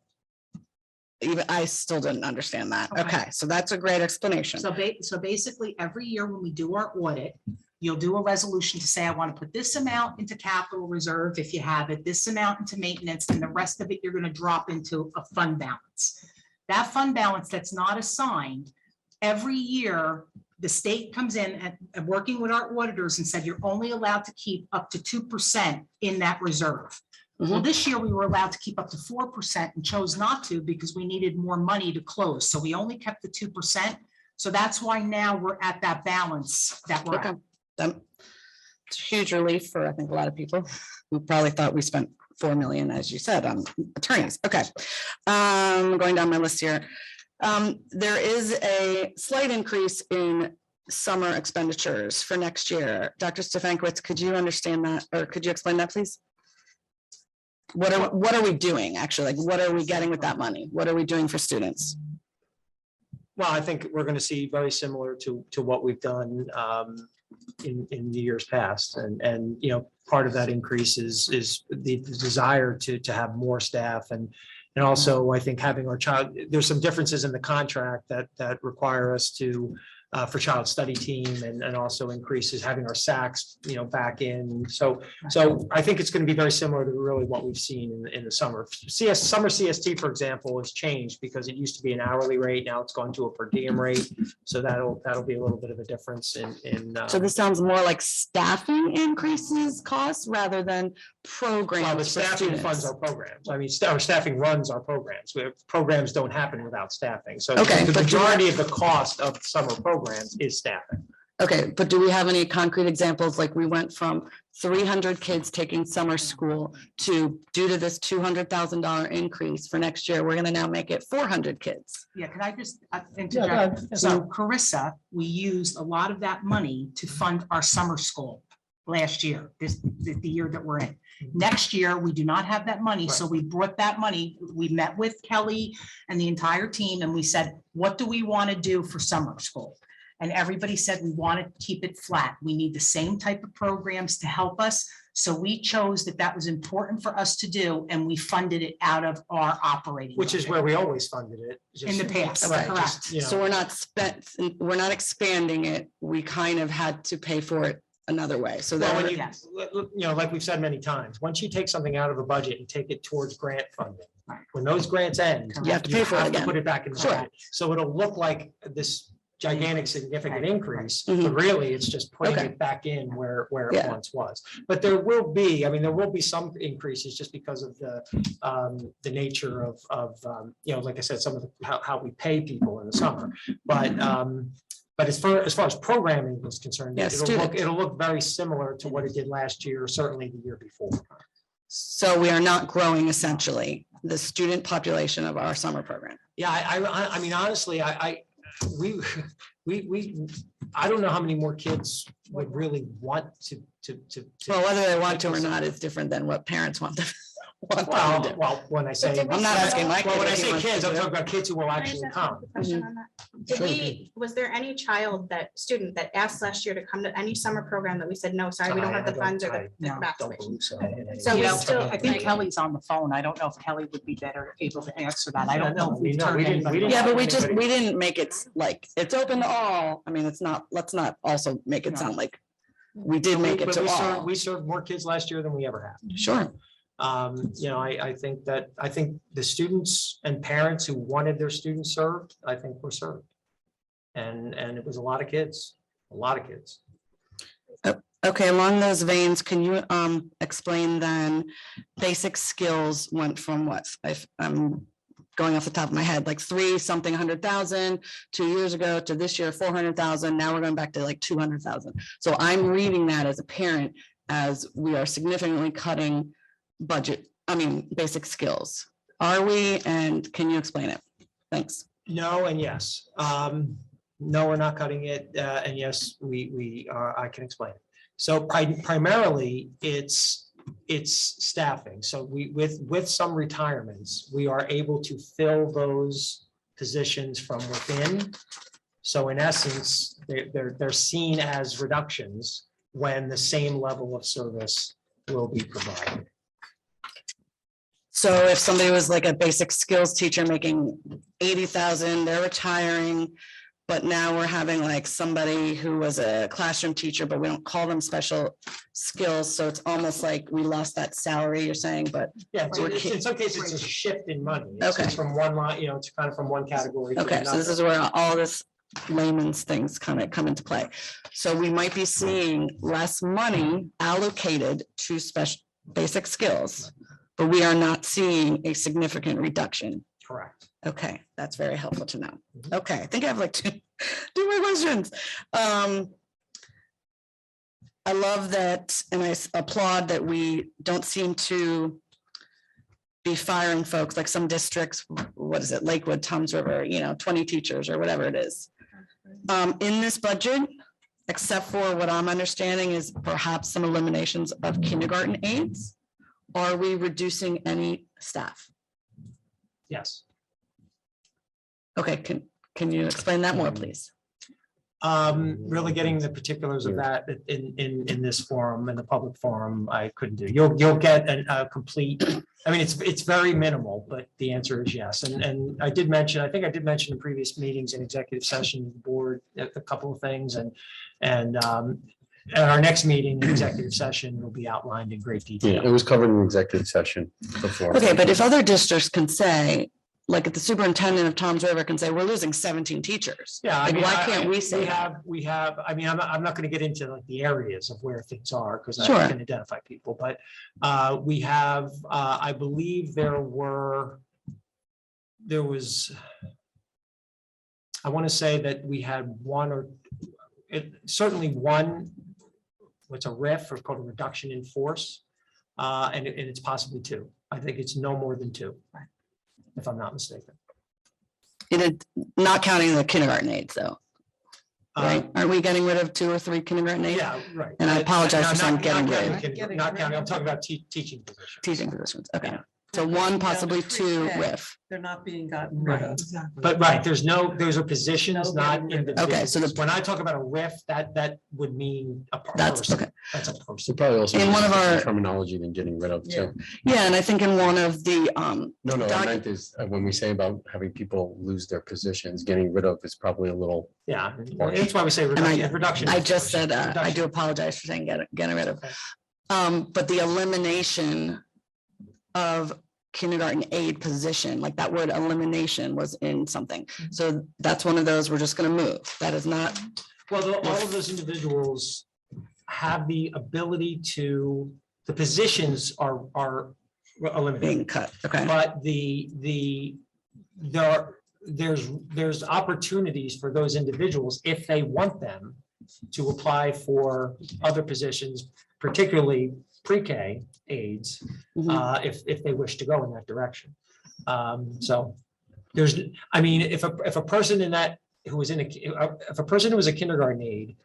even I still didn't understand that. Okay. Okay, so that's a great explanation. So basically, every year when we do our audit, you'll do a resolution to say, I want to put this amount into capital reserve, if you have it, this amount into maintenance, and the rest of it, you're going to drop into a fund balance. That fund balance that's not assigned, every year, the state comes in and working with our auditors and said, you're only allowed to keep up to 2% in that reserve. Well, this year we were allowed to keep up to 4% and chose not to because we needed more money to close. So we only kept the 2%. So that's why now we're at that balance that we're Okay. at. It's a huge relief for, I think, a lot of people who probably thought we spent 4 million, as you said, on attorneys. Okay. Going down my list here. There is a slight increase in summer expenditures for next year. Dr. Stefanowitz, could you understand that, or could you explain that, please? What are we doing, actually? Like, what are we getting with that money? What are we doing for students? Well, I think we're going to see very similar to what we've done in the years past. And, you know, part of that increase is the desire to have more staff and also I think having our child, there's some differences in the contract that require us to for child study team and also increases having our SACs, you know, back in. So I think it's going to be very similar to really what we've seen in the summer. Summer CST, for example, has changed because it used to be an hourly rate. Now it's gone to a per diem rate. So that'll be a little bit of a difference in. So this sounds more like staffing increases costs rather than programs. Well, the for staffing funds students. our programs. I mean, our staffing runs our programs. Programs don't happen without staffing. So Okay, the but do you majority of the cost of summer programs is staffing. Okay, but do we have any concrete examples? Like we went from 300 kids taking summer school to, due to this $200,000 increase for next year, we're gonna now make it 400 kids. Yeah, can I just Yeah, go interject? ahead. So Carissa, we used a lot of that money to fund our summer school last year, the year that we're in. Next year, we do not have that money, so we brought that money, we met with Kelly and the entire team, and we said, what do we want to do for summer school? And everybody said, we want to keep it flat. We need the same type of programs to help us. So we chose that was important for us to do, and we funded it out of our operating. Which is budget. where we always funded it. In the past, Right, correct. just, you know. So we're not expanding it. We kind of had to pay for it another way. So Well, that, when you, Yes. you know, like we've said many times, once you take something out of a budget and take it towards grant funding, Right. when those grants end, You have to pay for it again. Put it back in the Sure. budget. So it'll look like this gigantic significant Right. increase, Mhm. but really it's just putting Okay. it back in where it Yeah. once was. But there will be some increases just because of the nature of you know, like I said, some of the, how we pay people in the summer. But as far as programming is concerned, Yeah, students. it'll look very similar to what it did last year, or certainly the year before. so we are not growing essentially the student population of our summer program. Yeah, I mean, honestly, I don't know how many more kids would really want to. Well, whether they want to or not is different than what parents want them. want them to do. Well, when I say. I'm not asking my Well, when kid I if he say wants to kids, I'm do it. talking about kids who will Can I actually just ask come. a question on that? Did was there any student that asked last year to come to any summer program that we said, no, sorry, we don't have the funds or the No. capacity? Don't believe so. So You we know, still, I think like- Kelly's on the phone. I don't know if Kelly would be better able to answer that. I don't know if we've No, turned we didn't- anybody. Yeah, but we Anybody- didn't make it like, it's open to all. I mean, it's not, let's not also make it No. sound like we did make it But to we served- all. We served more kids last year than we ever have. Sure. You know, I think the students and parents who wanted their students served, I think were served. And it was a lot of kids. Okay, along those veins, can you explain then, basic skills went from what? I'm going off the top of my head, like 3-something-100,000 2 years ago to this year, 400,000. Now we're going back to like 200,000. So I'm reading that as a parent, as we are significantly cutting basic skills. Are we, and can you explain it? Thanks. No and yes. No, we're not cutting it. And yes, we are, I can explain it. So primarily, it's staffing. So with some retirements, we are able to fill those positions from within. So in essence, they're seen as reductions when the same level of service will be provided. So if somebody was like a basic skills teacher making 80,000, they're retiring. But now we're having like somebody who was a classroom teacher, but we don't call them special skills. So it's almost like we lost that salary, you're saying, but Yeah, so We're in some cases, it's a shift in money. It's Okay. from one line, you know, it's kind of from one category to okay, so this another. is where all this layman's things kind of come into play. So we might be seeing less money allocated to special basic skills. but we are not seeing a significant reduction. Correct. Okay, that's very helpful to know. Mhm. Okay, I think I have like two more questions. I love that, and I applaud that we don't seem to be firing folks like some districts, what is it, Lakewood, Toms River, 20 teachers or whatever it is. In this budget, except for what I'm understanding is perhaps some eliminations of kindergarten aides, are we reducing any staff? Yes. Okay, can you explain that more, please? Really getting the particulars of that in this forum, in the public forum, I couldn't do. You'll get a complete, I mean, it's very minimal, but the answer is yes. And I did mention, I think I did mention in previous meetings in executive session, board, a couple of things and at our next meeting, the executive session will be outlined in great Yeah, detail. it was covered in executive session before. Okay, but if other districts can say, like if the superintendent of Toms River can say, we're losing 17 teachers. Yeah. I Like, mean, why can't we say that? We have, I mean, I'm not going to get into like the areas of where things are because I Sure. can identify people, but we have, I believe there was, I want to say that we had certainly one, what's a RIF or called a reduction in force. And it's possibly two. I think it's no more than two, if I'm not mistaken. Not counting the kindergarten aides though, right? Aren't we getting rid of 2 or 3 kindergarten aides? Yeah, right. And I apologize Not- for saying not getting rid counting of kindergarten, Not counting, I'm talking about teaching positions. teaching positions. Okay, so 1, possibly 2 RIF. They're not being gotten rid of. But right, those are positions, No not getting rid of. individuals. Okay, so the- When I talk about a RIF, that would mean a That's person. okay. That's a So person. probably also. In one of different our- Terminology than getting rid of too. Yeah, and I think in one of the, No, I doc- meant is when we say about having people lose their positions, getting rid of is probably a little. Yeah, that's why we say I- reduction. I just said, I Reduction. do apologize for saying getting rid of. Okay. But the elimination of kindergarten aide position, like that word elimination was in something. So that's one of those we're just gonna move. That is not, Well, all of those individuals have the ability to, the positions are eliminated. being cut, okay? But there's opportunities for those individuals, if they want them, to apply for other positions, particularly pre-K aides, Mhm. if they wish to go in that direction. So there's, I mean, if a person in that, who was if a person who was a kindergarten aide,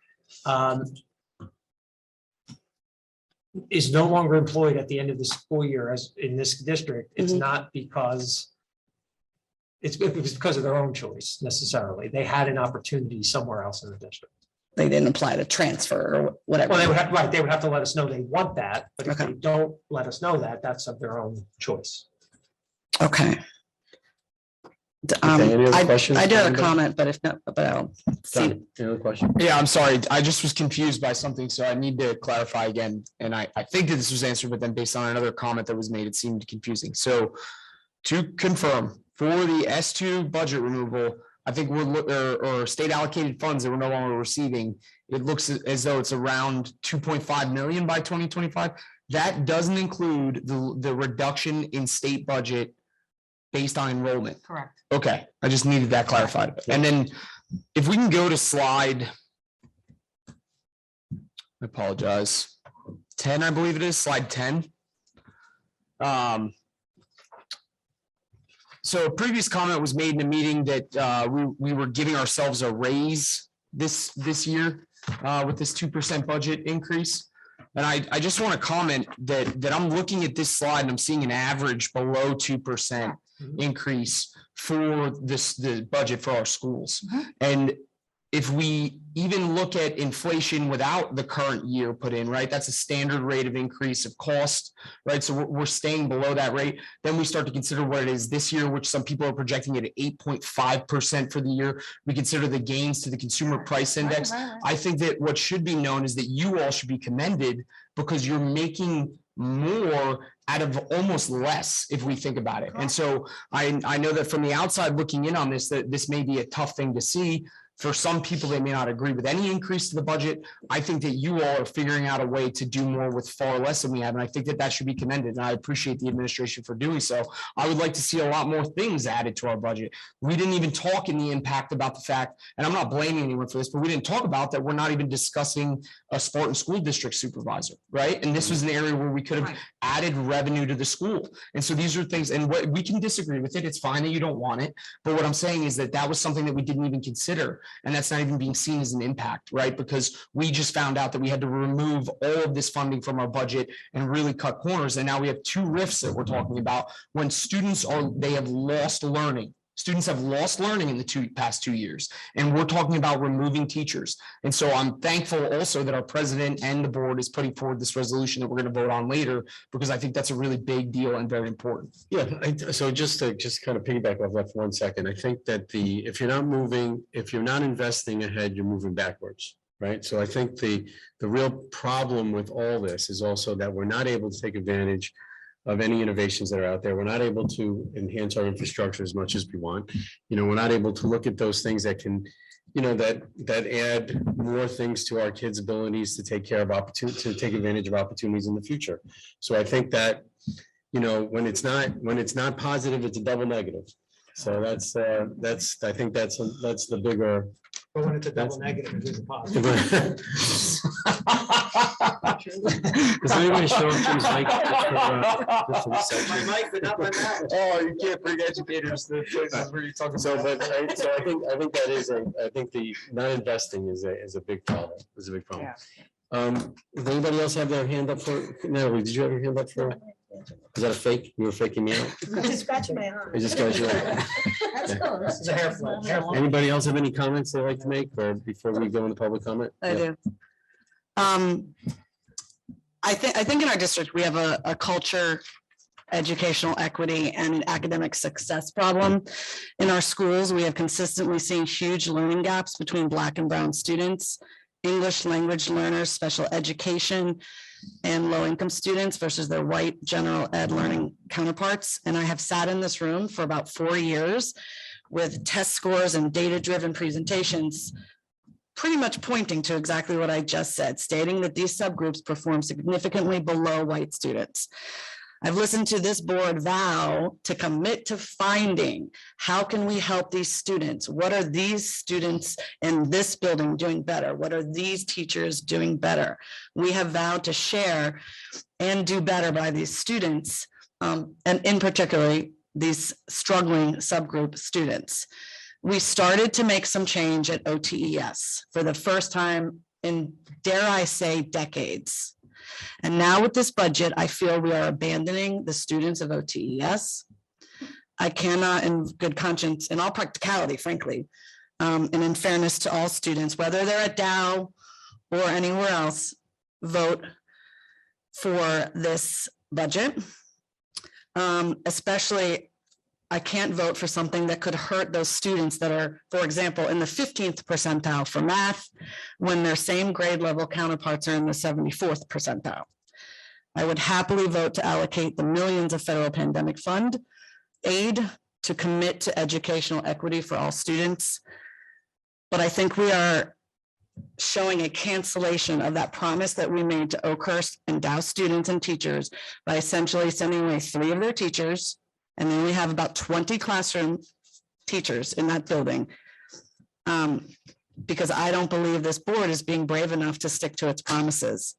is no longer employed at the end of the school year as in this district, it's Mhm. not because it was because of their own choice necessarily. They had an opportunity somewhere else in the district. They didn't apply to transfer or whatever. Well, they would have, right, they would have to let us know they want that, but if Okay. they don't let us know that, that's of their own choice. Okay. any other questions I do have a from anybody? comment, but if not, but I'll see. Done. Any other question? Yeah, I'm sorry. I just was confused by something, so I need to clarify again. And I think that this was answered, but then based on another comment that was made, it seemed confusing. So to confirm, for the S2 budget removal, I think or state allocated funds that we're no longer receiving, it looks as though it's around 2.5 million by 2025. That doesn't include the reduction in state budget based on enrollment. Correct. Okay, I just needed that clarified. And then if we can go to slide. I apologize. 10, I believe it is, slide 10. So a previous comment was made in a meeting that we were giving ourselves a raise this year with this 2% budget increase. And I just want to comment that I'm looking at this slide and I'm seeing an average below 2% increase for the budget for our schools. And if we even look at inflation without the current year put in, right, that's a standard rate of increase of cost, right? So we're staying below that rate. Then we start to consider what it is this year, which some people are projecting at 8.5% for the year. We consider the gains to the consumer price index. I think that what should be known is that you all should be commended because you're making more out of almost less if we think about it. And so I know that from the outside looking in on this, that this may be a tough thing to see. For some people, they may not agree with any increase to the budget. I think that you all are figuring out a way to do more with far less than we have, and I think that that should be commended, and I appreciate the administration for doing so. I would like to see a lot more things added to our budget. We didn't even talk in the impact about the fact, and I'm not blaming anyone for this, but we didn't talk about that we're not even discussing a Spartan School District supervisor, right? And this was an area where we could have Right. added revenue to the school. And so these are things, and what we can disagree with it. It's fine that you don't want it. But what I'm saying is that that was something that we didn't even consider. And that's not even being seen as an impact, right? Because we just found out that we had to remove all of this funding from our budget and really cut corners. And now we have two rifts that we're talking about when students they have lost learning. Students have lost learning in the past 2 years, and we're talking about removing teachers. And so I'm thankful also that our president and the board is putting forward this resolution that we're going to vote on later, because I think that's a really big deal and very important. Yeah, so just to kind of piggyback off that for 1 second, I think that if you're not investing ahead, you're moving backwards, right? So I think the real problem with all this is also that we're not able to take advantage of any innovations that are out there. We're not able to enhance our infrastructure as much as we want. We're not able to look at those things that can, that add more things to our kids' abilities to take care of to take advantage of opportunities in the future. So I think that, when it's not positive, it's a double negative. So I think that's the bigger. But when it's a double negative, it is a positive. Does anybody show up Jim's mic? Just for a second? My mic, but not my mouth. Oh, you can't bring educators to places where you talk So, I think that is I think the not investing is a big problem, is a big problem. Does anybody else have their hand up for, Natalie, did you have your hand up for? Is that a fake? You were faking me out? I'm just scratching my arm. I just got you. That's close. This is a hair flip. Anybody else have any comments they'd like to make, or before we go into public comment? I do. I think in our district, we have a culture, educational equity, and an academic success problem. In our schools, we have consistently seen huge learning gaps between Black and Brown students, English language learners, special education, and low-income students versus their white general ed learning counterparts. And I have sat in this room for about 4 years with test scores and data-driven presentations pretty much pointing to exactly what I just said, stating that these subgroups perform significantly below white students. I've listened to this board vow to commit to finding how can we help these students? What are these students in this building doing better? What are these teachers doing better? We have vowed to share and do better by these students, and in particular, these struggling subgroup students. We started to make some change at OTES for the first time in, dare I say, decades. And now with this budget, I feel we are abandoning the students of OTES. I cannot, in good conscience, in all practicality, frankly, and in fairness to all students, whether they're at Dow or anywhere else, vote for this budget. Especially, I can't vote for something that could hurt those students that are, for example, in the 15th percentile for math, when their same grade level counterparts are in the 74th percentile. I would happily vote to allocate the millions of federal pandemic fund aid to commit to educational equity for all students. But I think we are showing a cancellation of that promise that we made to Oakhurst and Dow students and teachers by essentially sending away 3 of their teachers. And then we have about 20 classroom teachers in that building. Because I don't believe this board is being brave enough to stick to its promises.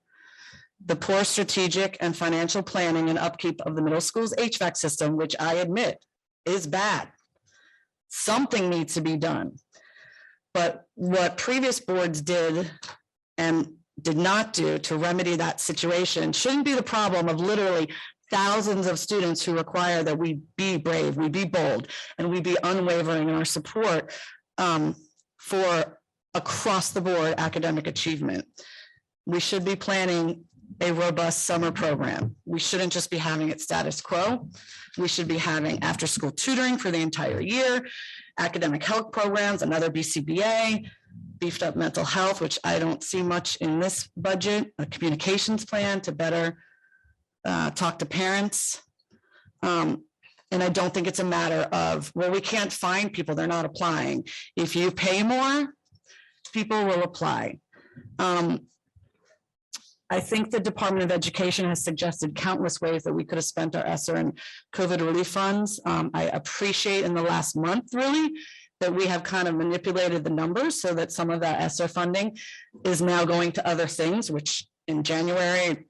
The poor strategic and financial planning and upkeep of the middle school's HVAC system, which I admit is bad. Something needs to be done. But what previous boards did and did not do to remedy that situation shouldn't be the problem of literally thousands of students who require that we be brave, we be bold, and we be unwavering in our support for across the board academic achievement. We should be planning a robust summer program. We shouldn't just be having it status quo. We should be having after school tutoring for the entire year, academic health programs, another BCBA, beefed up mental health, which I don't see much in this budget, a communications plan to better talk to parents. And I don't think it's a matter of, well, we can't find people, they're not applying. If you pay more, people will apply. I think the Department of Education has suggested countless ways that we could have spent our ESSER and COVID relief funds. I appreciate in the last month, really, that we have kind of manipulated the numbers so that some of that ESSER funding is now going to other things, which in January,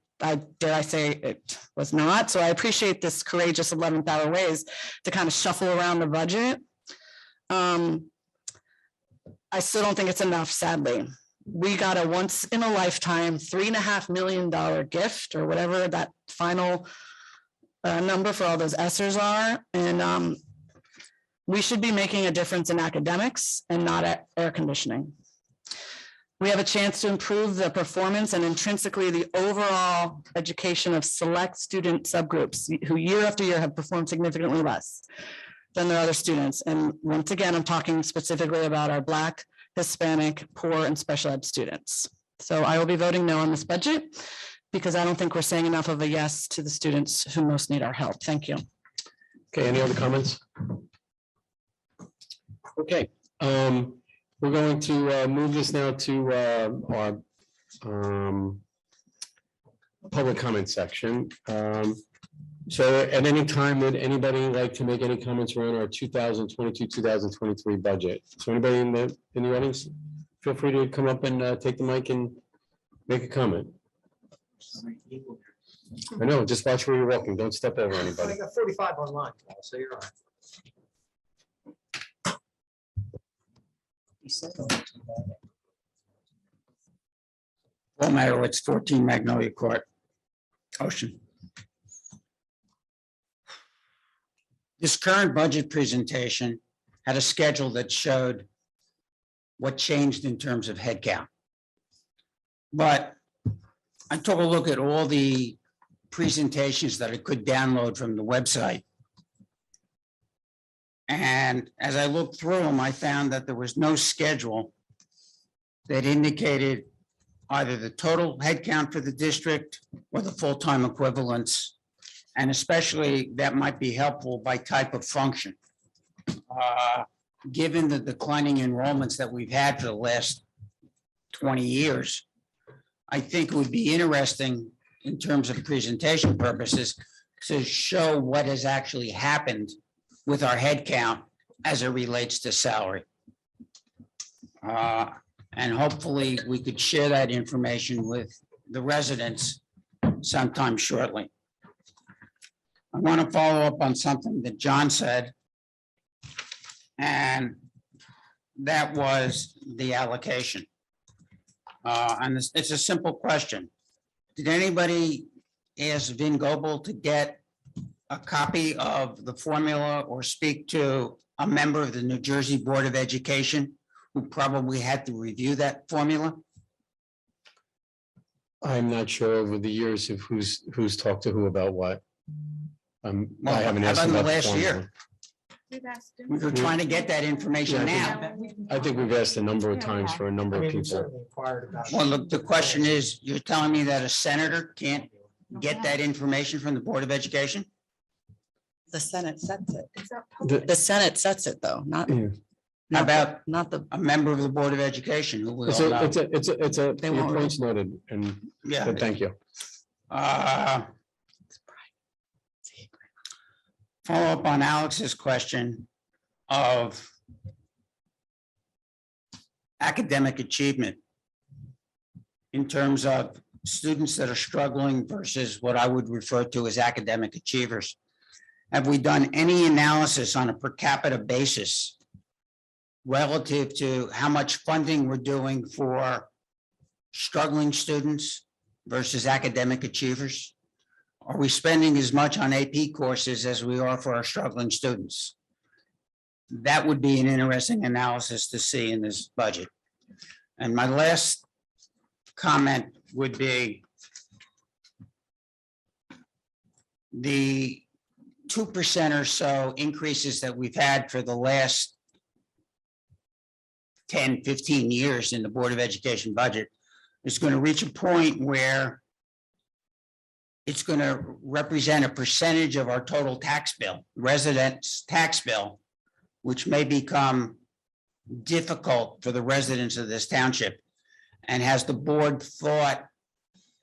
dare I say it was not. So I appreciate this courageous 11th hour ways to kind of shuffle around the budget. I still don't think it's enough, sadly. We got a once in a lifetime $3.5 million gift or whatever that final number for all those ESSERs are. And we should be making a difference in academics and not at air conditioning. We have a chance to improve the performance and intrinsically the overall education of select student subgroups who year after year have performed significantly less than their other students. And once again, I'm talking specifically about our Black, Hispanic, poor, and special ed students. So I will be voting no on this budget because I don't think we're saying enough of a yes to the students who most need our help. Thank you. Okay, any other comments? Okay, we're going to move this now to our public comment section. So at any time, would anybody like to make any comments around our 2022-2023 budget? So anybody in the audience, feel free to come up and take the mic and make a comment. I know, just watch where you're walking. Don't step over I anybody. got 45 online, so you're on. Paul Marowitz, 14 Magnolia Court, Ocean. This current budget presentation had a schedule that showed what changed in terms of headcount. But I took a look at all the presentations that I could download from the website. And as I looked through them, I found that there was no schedule that indicated either the total headcount for the district or the full-time equivalents. And especially that might be helpful by type of function. Given the declining enrollments that we've had for the last 20 years, I think it would be interesting in terms of presentation purposes to show what has actually happened with our head count as it relates to salary. And hopefully we could share that information with the residents sometime shortly. I want to follow up on something that John said. And that was the allocation. And it's a simple question. Did anybody ask Vin Goebel to get a copy of the formula or speak to a member of the New Jersey Board of Education who probably had to review that formula? I'm not sure over the years of who's talked to who about what. I haven't How asked about in the about the last formula. year? We were trying to get that information now. I think we've asked a number of times for a number I of mean, we people. certainly inquired about it. Well, look, the question is, you're telling me that a senator can't get that information from the Board of Education? The Senate sets it. The- The Senate sets it, though, not. Yeah. How not the- about Not the, a member of the Board of Education who we It's all a, know? They your won't. point's noted, and Yeah. but thank you. Follow up on Alex's question of academic achievement in terms of students that are struggling versus what I would refer to as academic achievers. Have we done any analysis on a per capita basis relative to how much funding we're doing for struggling students versus academic achievers? Are we spending as much on AP courses as we are for our struggling students? That would be an interesting analysis to see in this budget. And my last comment would be the 2% or so increases that we've had for the last 10, 15 years in the Board of Education budget is going to reach a point where it's going to represent a percentage of our total tax bill, residents' tax bill, which may become difficult for the residents of this township? And has the board thought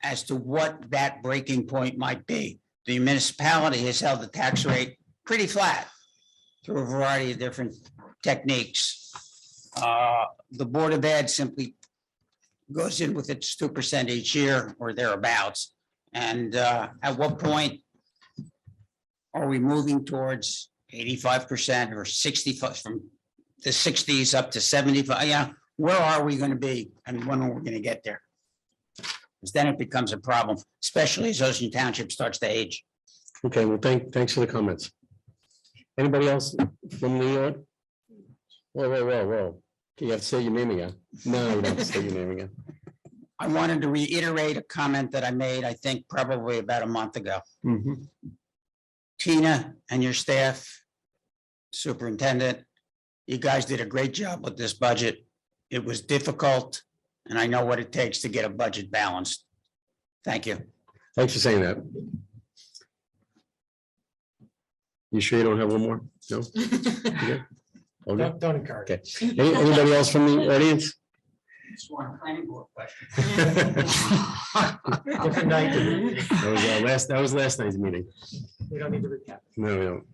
as to what that breaking point might be? The municipality has held the tax rate pretty flat through a variety of different techniques. The Board of Ed simply goes in with its 2% each year or thereabouts. And at what point are we moving towards 85% or 65 from the 60s up to 75? Yeah, where are we going to be and when are we going to get there? Because then it becomes a problem, especially as Ocean Township starts to age. Okay, well, thanks for the comments. Anybody else from the? Whoa. You have to say your name again. No, you don't have to say your name again. I wanted to reiterate a comment that I made, I think probably about a month ago. Mhm. Tina and your staff, superintendent, you guys did a great job with this budget. It was difficult, and I know what it takes to get a budget balanced. Thank you. Thanks for saying that. You sure you don't have one more? No? Okay. Okay. Don't encourage. Okay. Anybody else from the audience? Just one planning board question. Different night. That was last night's meeting. We don't need to recap. No, we don't.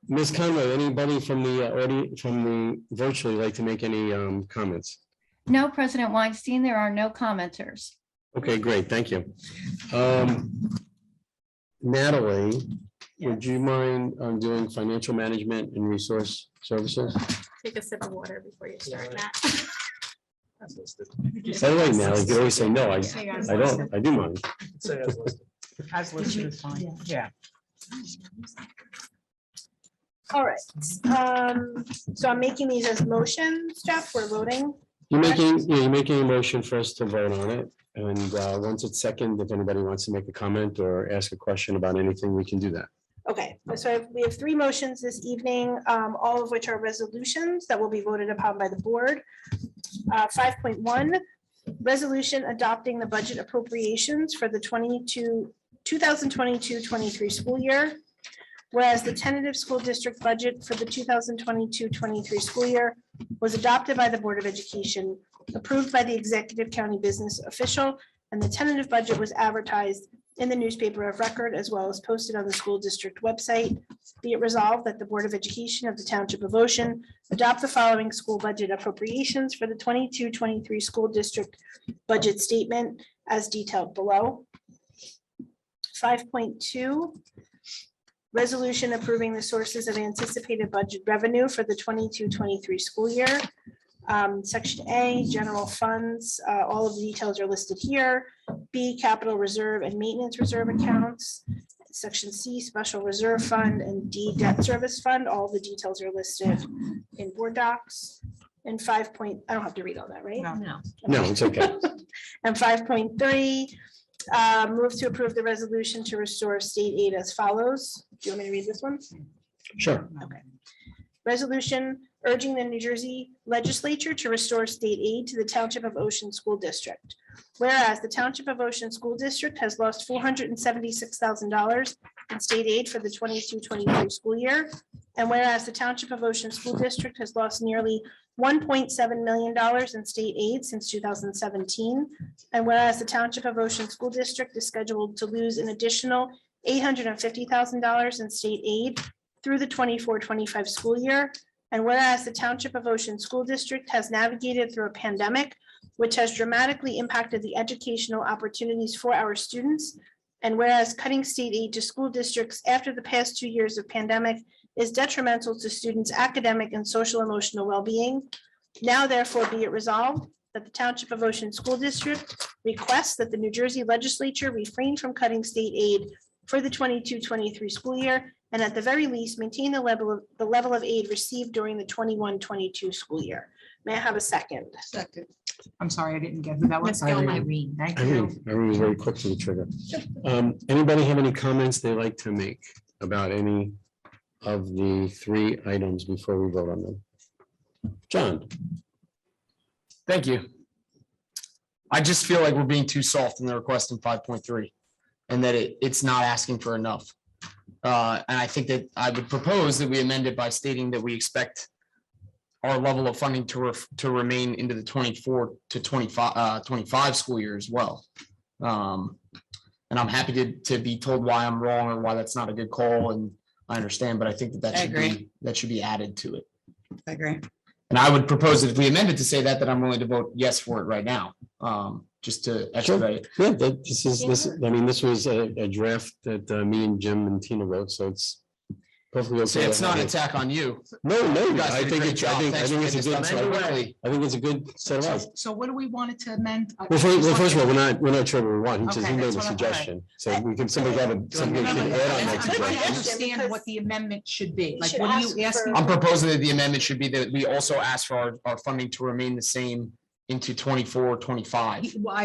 Ms. Conway, anybody from the audience, from the virtually like to make any comments? No, President Weinstein, there are no commenters. Okay, great, thank you. Natalie, would you mind doing financial management and resource services? Take a sip of water before you start, Matt. By the way, Natalie, you always say no, I don't, I do mind. Say as listed. As listed is fine. Yeah. All right, so I'm making these as motions, Jeff, we're voting. You're making a motion for us to vote on it, and once it's second, if anybody wants to make a comment or ask a question about anything, we can do that. Okay, so we have three motions this evening, all of which are resolutions that will be voted upon by the board. 5.1, resolution adopting the budget appropriations for the 2022-23 school year. Whereas the tentative school district budget for the 2022-23 school year was adopted by the Board of Education, approved by the executive county business official, and the tentative budget was advertised in the newspaper of record as well as posted on the school district website. Be it resolved that the Board of Education of the Township of Ocean adopt the following school budget appropriations for the 22-23 school district budget statement as detailed below. 5.2, resolution approving the sources of anticipated budget revenue for the 22-23 school year. Section A, general funds, all of the details are listed here. B, capital reserve and maintenance reserve accounts. Section C, special reserve fund, and D, debt service fund. All the details are listed in board docs. And I don't have to read all that, right? No. No, it's okay. And 5.3, move to approve the resolution to restore state aid as follows. Do you want me to read this one? Sure. Okay. Resolution urging the New Jersey legislature to restore state aid to the Township of Ocean School District. Whereas the Township of Ocean School District has lost $476,000 in state aid for the 22-23 school year. And whereas the Township of Ocean School District has lost nearly $1.7 million in state aid since 2017. And whereas the Township of Ocean School District is scheduled to lose an additional $850,000 in state aid through the 24-25 school year. And whereas the Township of Ocean School District has navigated through a pandemic, which has dramatically impacted the educational opportunities for our students. And whereas cutting state aid to school districts after the past 2 years of pandemic is detrimental to students' academic and social emotional well-being. Now therefore be it resolved that the Township of Ocean School District requests that the New Jersey legislature refrain from cutting state aid for the 22-23 school year, and at the very least, maintain the level of aid received during the 21-22 school year. May I have a second? Second. I'm sorry, I didn't get who that was. Let's go, Irene. Thank you. Irene was very quick to the trigger. Anybody have any comments they'd like to make about any of the three items before we vote on them? John? Thank you. I just feel like we're being too soft in the request in 5.3 and that it's not asking for enough. And I think that I would propose that we amend it by stating that we expect our level of funding to remain into the 24 to 25 school year as well. And I'm happy to be told why I'm wrong or why that's not a good call, and I understand, but I think that I should agree. be, that should be added to it. I agree. And I would propose that if we amend it to say that I'm willing to vote yes for it right now, just to expedite it. Yeah, I mean, this was a draft that me and Jim and Tina wrote, so it's perfectly okay. So it's to not an have it. attack on you. No, You guys I did a think great it's, job. I Thanks think for it's a getting good, this done quickly. I think it's a good set of eyes. So what do we wanted to amend? Well, first of all, we're not sure what we want. He just, Okay, he made that's a what I- suggestion. So we can, somebody got a, somebody can add on that I'd like to suggestion. understand what the amendment should be. We Like, should what are ask you asking? for- I'm proposing that the amendment should be that we also ask for our funding to remain the same into 24, 25. Well,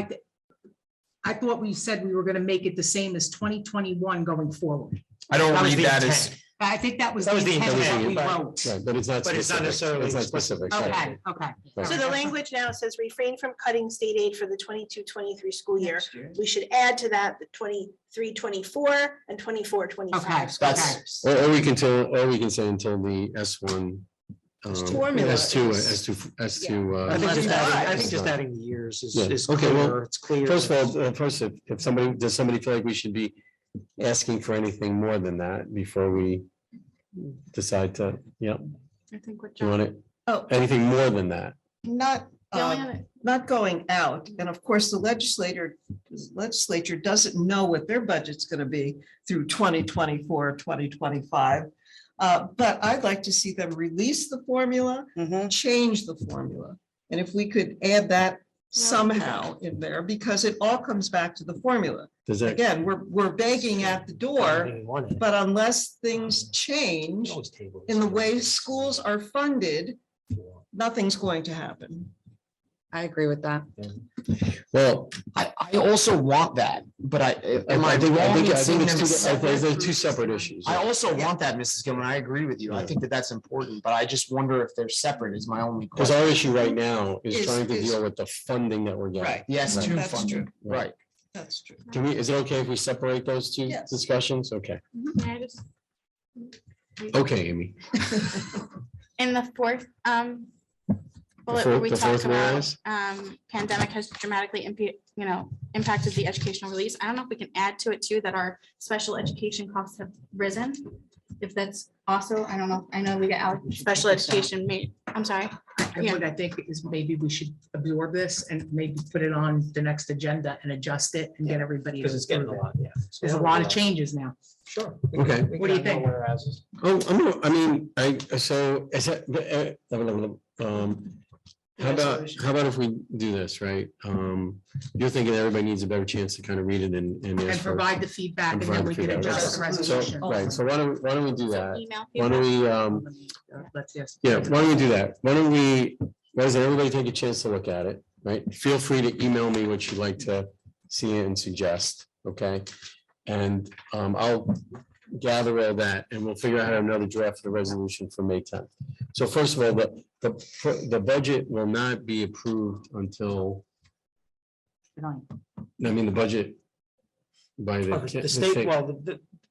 I thought we said we were gonna make it the same as 2021 going forward. I don't That was read the that as, intent. I think that was That the was the intent of what intent, we but- wrote. Right, but it's not But it's not specific. necessarily It's not explicit. specific. right. Okay, okay. Right. So the language now says refrain from cutting state aid for the 22-23 school year. We should add to that the 23-24 and 24-25 Okay, school that's- years. Or we can say until the S1. Formula S2, is- S2. I think just Unless- adding, I think just adding the years Yeah, is okay, well, clear, it's clear. First of all, if somebody, does somebody feel like we should be asking for anything more than that before we decide to, yeah, I think what do you want John, it, Oh, anything more than that? not, the only other- not going out. And of course, the legislature doesn't know what their budget's going to be through 2024, 2025. But I'd like to see them release the formula, Mhm. change the formula. And if we could add that somehow in there, because it all comes back to the formula. Does that, Again, we're begging at the door, but unless things change in the way schools are funded, nothing's going to happen. I agree with that. well, I also want that, but am I I think, wrong in I seeing think them it's two, separate? they're two separate issues. I also want that, Mrs. Gilman. I agree with you. I think that that's important, but I just wonder if they're separate is my only Because question. our issue right now is Is- trying to is- deal with the funding that we're getting. Yes, Right. to That's funding, true. right. That's true. Can we, is it okay if we separate those two Yes. discussions? Okay, may I just- okay, Amy. In the fourth bullet fourth- where we the talk fourth about whereas? pandemic has dramatically impacted the educational release. I don't know if we can add to it too, that our special education costs have risen. If that's also, I don't know, I know we got special education I'm sorry. What I think is maybe we should absorb this and maybe put it on the next agenda and adjust it and get everybody. Because it's getting a lot, yeah. There's a lot of changes now. Sure. Okay. What do you think? Oh, I mean, so, is that, how about if we do this, right? You're thinking everybody needs a better chance to kind of read it and. And ask for- provide the feedback and then provide we the can feedback. adjust the So, resolution. right, so why don't we do that? Email. Why don't we, Let's just. yeah, why don't we do that? Why don't we, Leslie, everybody take a chance to look at it, right? Feel free to email me what you'd like to see and suggest, okay? And I'll gather all that and we'll figure out how to have another draft for the resolution for May 10th. So first of all, the budget will not be approved until, I mean, the budget by the. The state, well,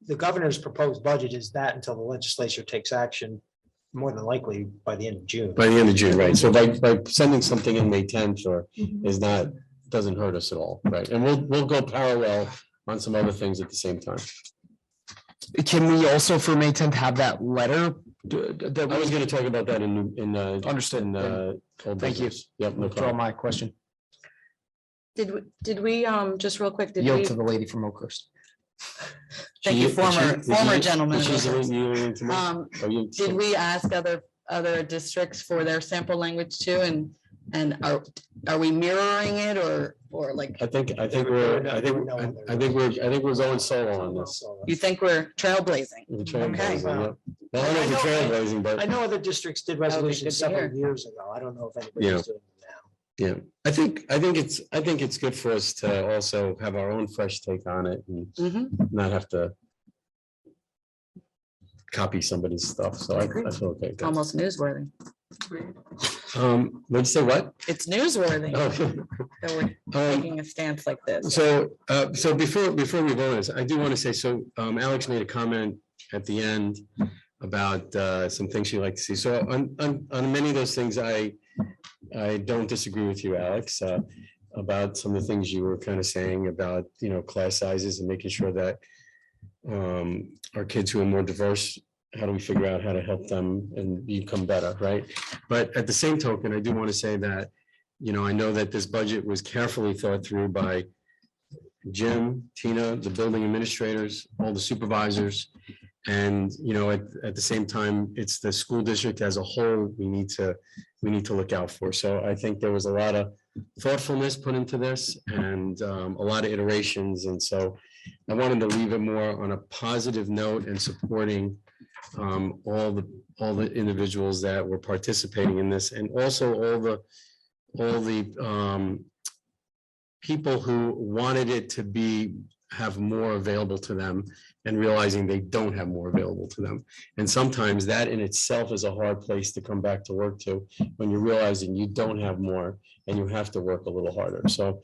the governor's proposed budget is that until the legislature takes action, more than likely by the end of June. By the end of June, right? So by sending something in May 10th or is not, doesn't hurt us at all, right? And we'll go parallel on some other things at the same time. Can we also for May 10th have that letter? I was gonna talk about that in. Understood. Old Thank you. business. Yep, no Withdraw problem. my question. Did we, just real quick, did Yield we, to the lady from Oakhurst. thank you, She- former is she- gentleman. is she yielding to me? Are you- Did we ask other districts for their sample language too? And are we mirroring it or like, I think we're going solo on this. you think we're trailblazing? We're trailblazing, Okay. yep. Well, I know we're trailblazing, I but know other districts did That would be good resolutions to several hear. years ago. I don't know if Yeah. anybody's doing them now. yeah, I think it's good for us to also have our own fresh take on it and Mhm. not have to copy somebody's stuff. So I feel okay. with that. Almost newsworthy. What'd you say, what? It's newsworthy Okay. that we're taking a stance like this. So before we vote on this, I do want to say, so Alex made a comment at the end about some things she'd like to see. So on many of those things, I don't disagree with you, Alex, about some of the things you were kind of saying about, class sizes and making sure that our kids who are more diverse, how do we figure out how to help them and become better, right? But at the same token, I do want to say that, I know that this budget was carefully thought through by Jim, Tina, the building administrators, all the supervisors. And, at the same time, it's the school district as a whole, we need to look out for. So I think there was a lot of thoughtfulness put into this and a lot of iterations. And so I wanted to leave it more on a positive note and supporting all the individuals that were participating in this, and also all the people who wanted it to have more available to them and realizing they don't have more available to them. And sometimes that in itself is a hard place to come back to work to, when you're realizing you don't have more and you have to work a little harder. So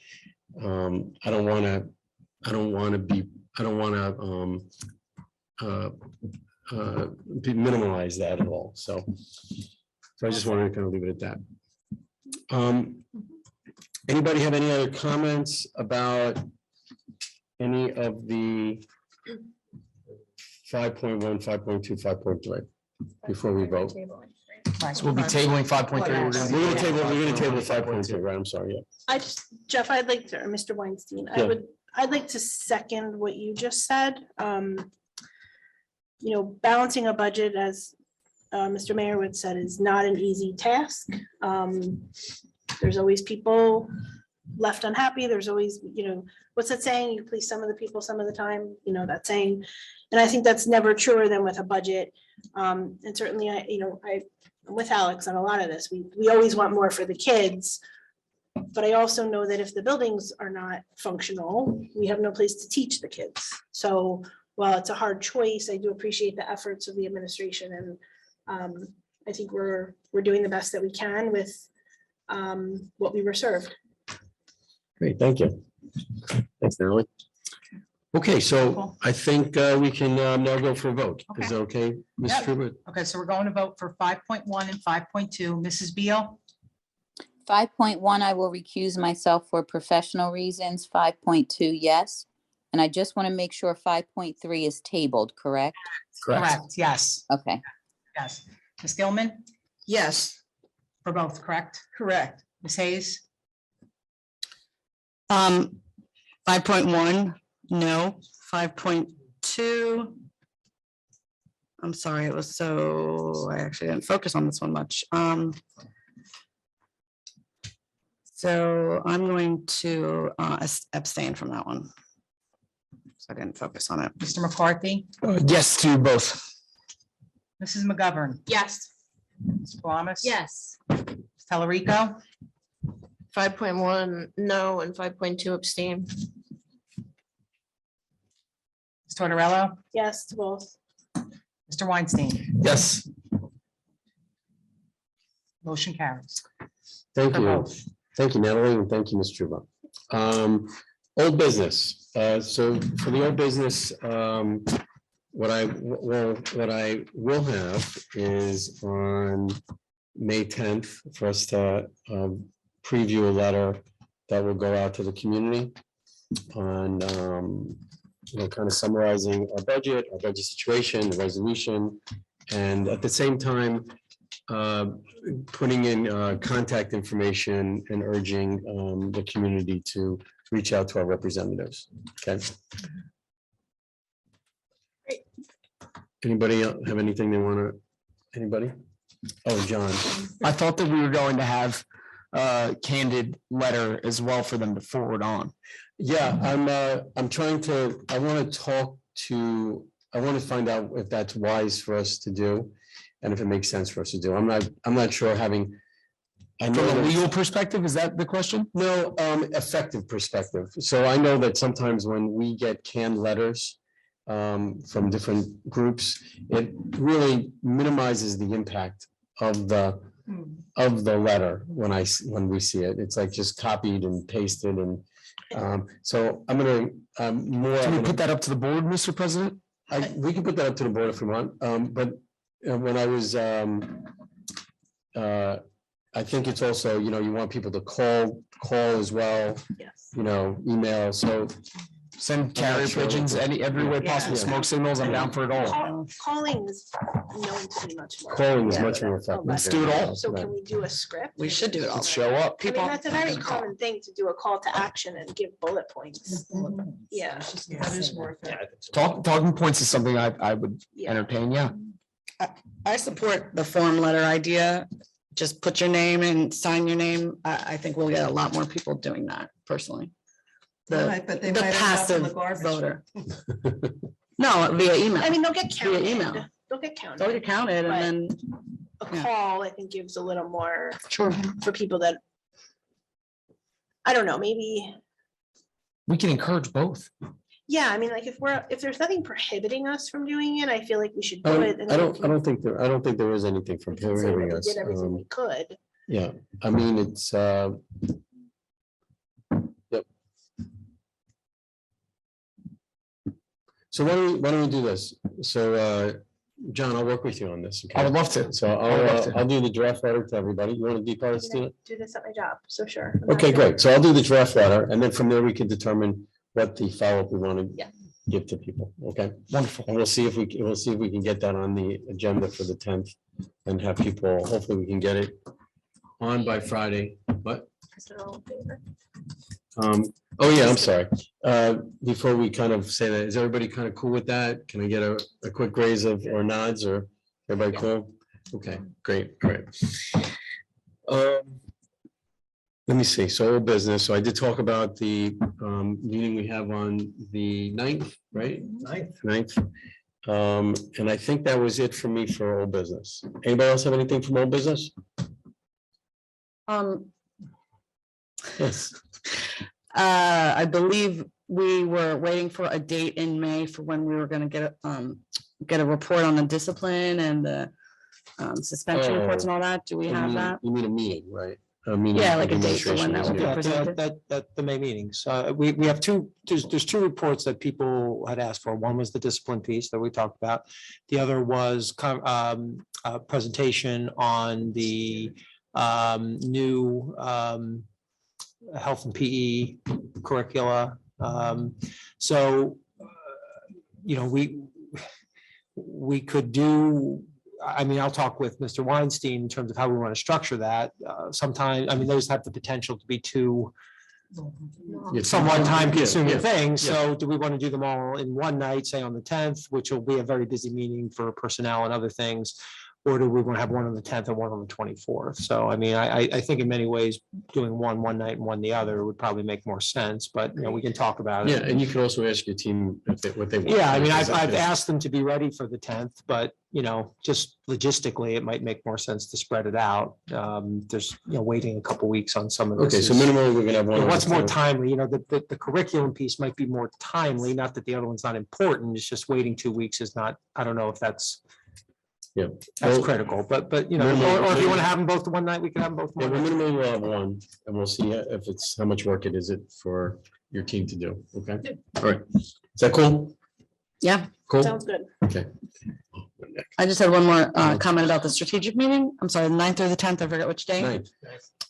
I don't want to minimize that at all. So I just wanted to kind of leave it at that. Anybody have any other comments about any of the 5.1, 5.2, 5.3 before we vote? So we'll be tabling 5.3. We're gonna table 5.2, right? I'm sorry, yeah. Jeff, I'd like to, or Mr. Weinstein, Yeah. I'd like to second what you just said. Balancing a budget, as Mr. Mayorwood said, is not an easy task. There's always people left unhappy. There's always, what's that saying? You please some of the people some of the time, that saying. And I think that's never truer than with a budget. And certainly, I'm with Alex on a lot of this. We always want more for the kids. But I also know that if the buildings are not functional, we have no place to teach the kids. So while it's a hard choice, I do appreciate the efforts of the administration. And I think we're doing the best that we can with what we were served. Great, thank you. Thanks, Natalie. Okay, so I think we can now go for a vote. Is it okay, Ms. Yep. Truitt? Okay, so we're going to vote for 5.1 and 5.2. Mrs. Beal, 5.1, I will recuse myself for professional reasons. 5.2, yes. And I just want to make sure 5.3 is tabled, correct? correct, yes, Okay. yes. Ms. Gilman, Yes, for both, correct? correct. Ms. Hayes, 5.1, no. 5.2. I'm sorry, I actually didn't focus on this one much. So I'm going to abstain from that one. So I didn't focus on it. Mr. McCarthy, Yes to both. Mrs. McGovern, Yes. Ms. Glamis. Yes. Ms. Tellerico, 5.1, no, and 5.2 abstain. Ms. Tortorella, Yes, to both. Mr. Weinstein, Yes. motion carries. Thank For you. both. Thank you, Natalie, and thank you, Ms. Truba. Old business. So for the old business, what I will have is on May 10th for us to preview a letter that will go out to the community on, kind of summarizing our budget situation, the resolution, and at the same time, putting in contact information and urging the community to reach out to our representatives. Okay. Anybody else have anything they want to, anybody? Oh, John. I thought that we were going to have a candid letter as well for them to forward on. Yeah, I'm trying to, I want to find out if that's wise for us to do and if it makes sense for us to do. I'm not sure having. I know From a that- legal perspective, is that the question? No, effective perspective. So I know that sometimes when we get canned letters from different groups, it really minimizes the impact of the letter when we see it. It's like just copied and pasted and so I'm gonna more. Can we put that up to the board, Mr. President? We can put that up to the board if we want, but when I was, I think it's also, you know, you want people to call as well, Yes. you know, email, so. Send carrier sure. pigeons any way possible, Yeah. smoke signals, I'm down for it all. Calling is known to be much more. Calling is effective much more than effective. Let's do it all. So can we do a script? We should do it all. Let's show up. I mean, People. that's a very common thing to do a call to action and give bullet points. Yeah. That is more effective. Talking points is something I would Yeah. entertain, yeah. I support the form letter idea. Just put your name and sign your name. I think we'll get a lot more people doing that personally. The, But they the might end up in the passive garbage. voter. No, via email. I mean, they'll get Via email. counted. They'll get It's already counted. counted But- and then, A yeah. call, I think, gives a little more sure. for people that, I don't know, maybe, We can encourage both. yeah, I mean, like if there's nothing prohibiting us from doing it, I feel like we should do I it. and don't, then I don't think there is anything from we can say that prohibiting we us. did everything we could. Yeah, I mean, it's, yep. So why don't we do this? So, John, I'll work with you on this. okay? I would love to. So I would love to. I'll do the draft letter to everybody. You want to be part of I mean, I it? do this at my job, so sure. I'm not Okay, gonna- great. So I'll do the draft letter and then from there we can determine what the follow-up we want to Yeah. give to people. Okay? Wonderful. And we'll see if we can get that on the agenda for the 10th and have people, hopefully we can get it on by Friday. What? Is it all in favor? Oh yeah, I'm sorry. Before we kind of say that, is everybody kind of cool with that? Can I get a quick raise of or nods or everybody cool? Okay, great. Let me see. So old business. So I did talk about the meeting we have on the 9th, right? 9th. And I think that was it for me for old business. Anybody else have anything from old business? Yes. I believe we were waiting for a date in May for when we were gonna get a report on the discipline and the suspension reports and all that. Do we have that? You mean a meeting, right? A meeting Yeah, of like a date for when administration, that will be yeah. presented. That the May meetings. We have there's two reports that people had asked for. One was the discipline piece that we talked about. The other was a presentation on the new health and PE curricula. You know, we could do, I mean, I'll talk with Mr. Weinstein in terms of how we want to structure that. Sometimes, I mean, those have the potential to be two Yeah, somewhat time consuming yeah, things. So do we want to do them all in one night, say on the 10th, which will be a very busy meeting for personnel and other things? Or do we want to have one on the 10th and one on the 24th? So I mean, I think in many ways, doing one night and one the other would probably make more sense, but you know, we can talk about it. Yeah, and you can also ask your team what they want. Yeah, I mean, I've asked them to be ready for the 10th, but you know, just logistically, it might make more sense to spread it out. There's, you know, waiting a couple weeks on some of this. Okay, so is- minimally, we're gonna have one. on What's the more 10th. timely, you know, the curriculum piece might be more timely, not that the other one's not important, it's just waiting 2 weeks is not, I don't know if that's. Yeah. That's Well, critical, but you know, minimally- or if you want to have them both one night, we can have them both. Yeah, one well, night. minimally we'll have one, and we'll see if it's, how much work it is for your team to do, okay? All right, is that cool? Yeah, Cool, Sounds good. okay. I just had one more comment about the strategic meeting. I'm sorry, the 9th or the 10th, I forget which day.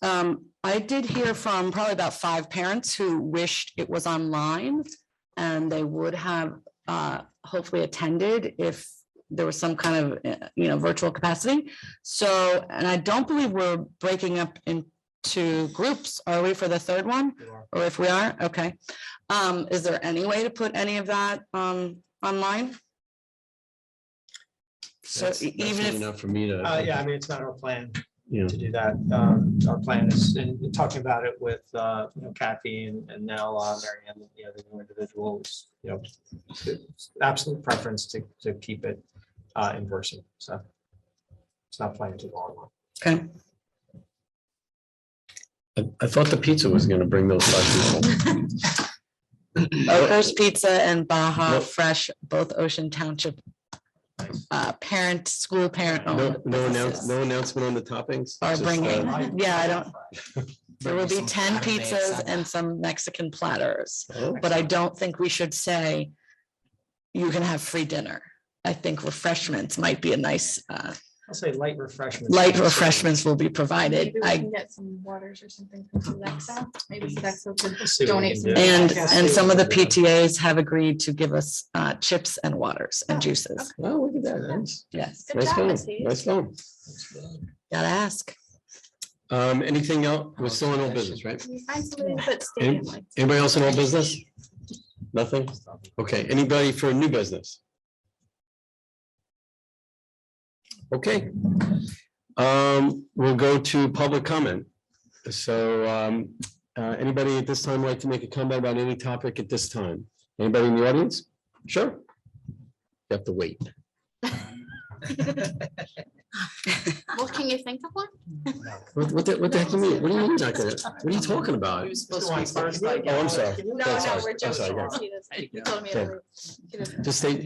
9th. I did hear from probably about 5 parents who wished it was online and they would have hopefully attended if there was some kind of, virtual capacity. So, and I don't believe we're breaking up into groups, are we, for the third one? Or if we are, okay. Is there any way to put any of that online? So That's even not if, enough for me to. Yeah, I mean, it's not our plan Yeah. to do that. Our plan is, in talking about it with, Kathy and now Mary Ann, the new individuals, absolute preference to keep it in person, so. It's not planned to go online. okay. I thought the pizza was gonna bring those 5 people. Oaker's Pizza and Baja Nope. Fresh, both Ocean Township. School parent No, owned no businesses announcement on the toppings? are Just, bringing, I don't. There will be 10 pizzas and some Mexican platters, Oh, but I don't think we should say you can have free dinner I think refreshments might be a nice, I'll say light refreshments. light refreshments will be provided. Maybe we I, can get some waters or something from Sodexo. Maybe Sodexo could We'll see what we donate can some. do. and, Yeah. and some of the PTAs have agreed to give us chips and waters and juices. Oh, look at that. Nice. Yes, Good Nice job, going. Miss Hayes. Nice going. gotta ask. Anything else? We're still in old business, right? Can you find somebody to put stadium lights? Anybody else in old business? Nothing? Okay, anybody for new business? Okay. We'll go to public comment. So, anybody at this time like to make a comment about any topic at this time? Anybody in the audience? Sure. You have to wait. Well, can you think of one? What the heck do you mean? What do you mean? Not gonna- What are you talking about? He was supposed to be first. Oh, I'm sorry. No, I'm sorry. no, we're I'm joking. sorry, guys. You told me. Okay. to- Just state,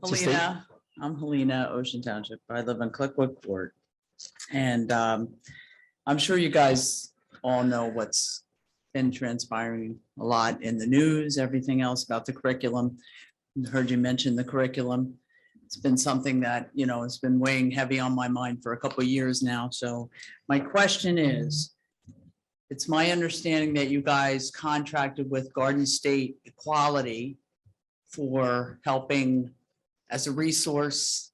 Just state- Helena, I'm Helena, Ocean Township. I live in Clickwood Court. And I'm sure you guys all know what's been transpiring a lot in the news, everything else about the curriculum. Heard you mention the curriculum. It's been something that, you know, has been weighing heavy on my mind for a couple of years now. So my question is, it's my understanding that you guys contracted with Garden State Equality for helping as a resource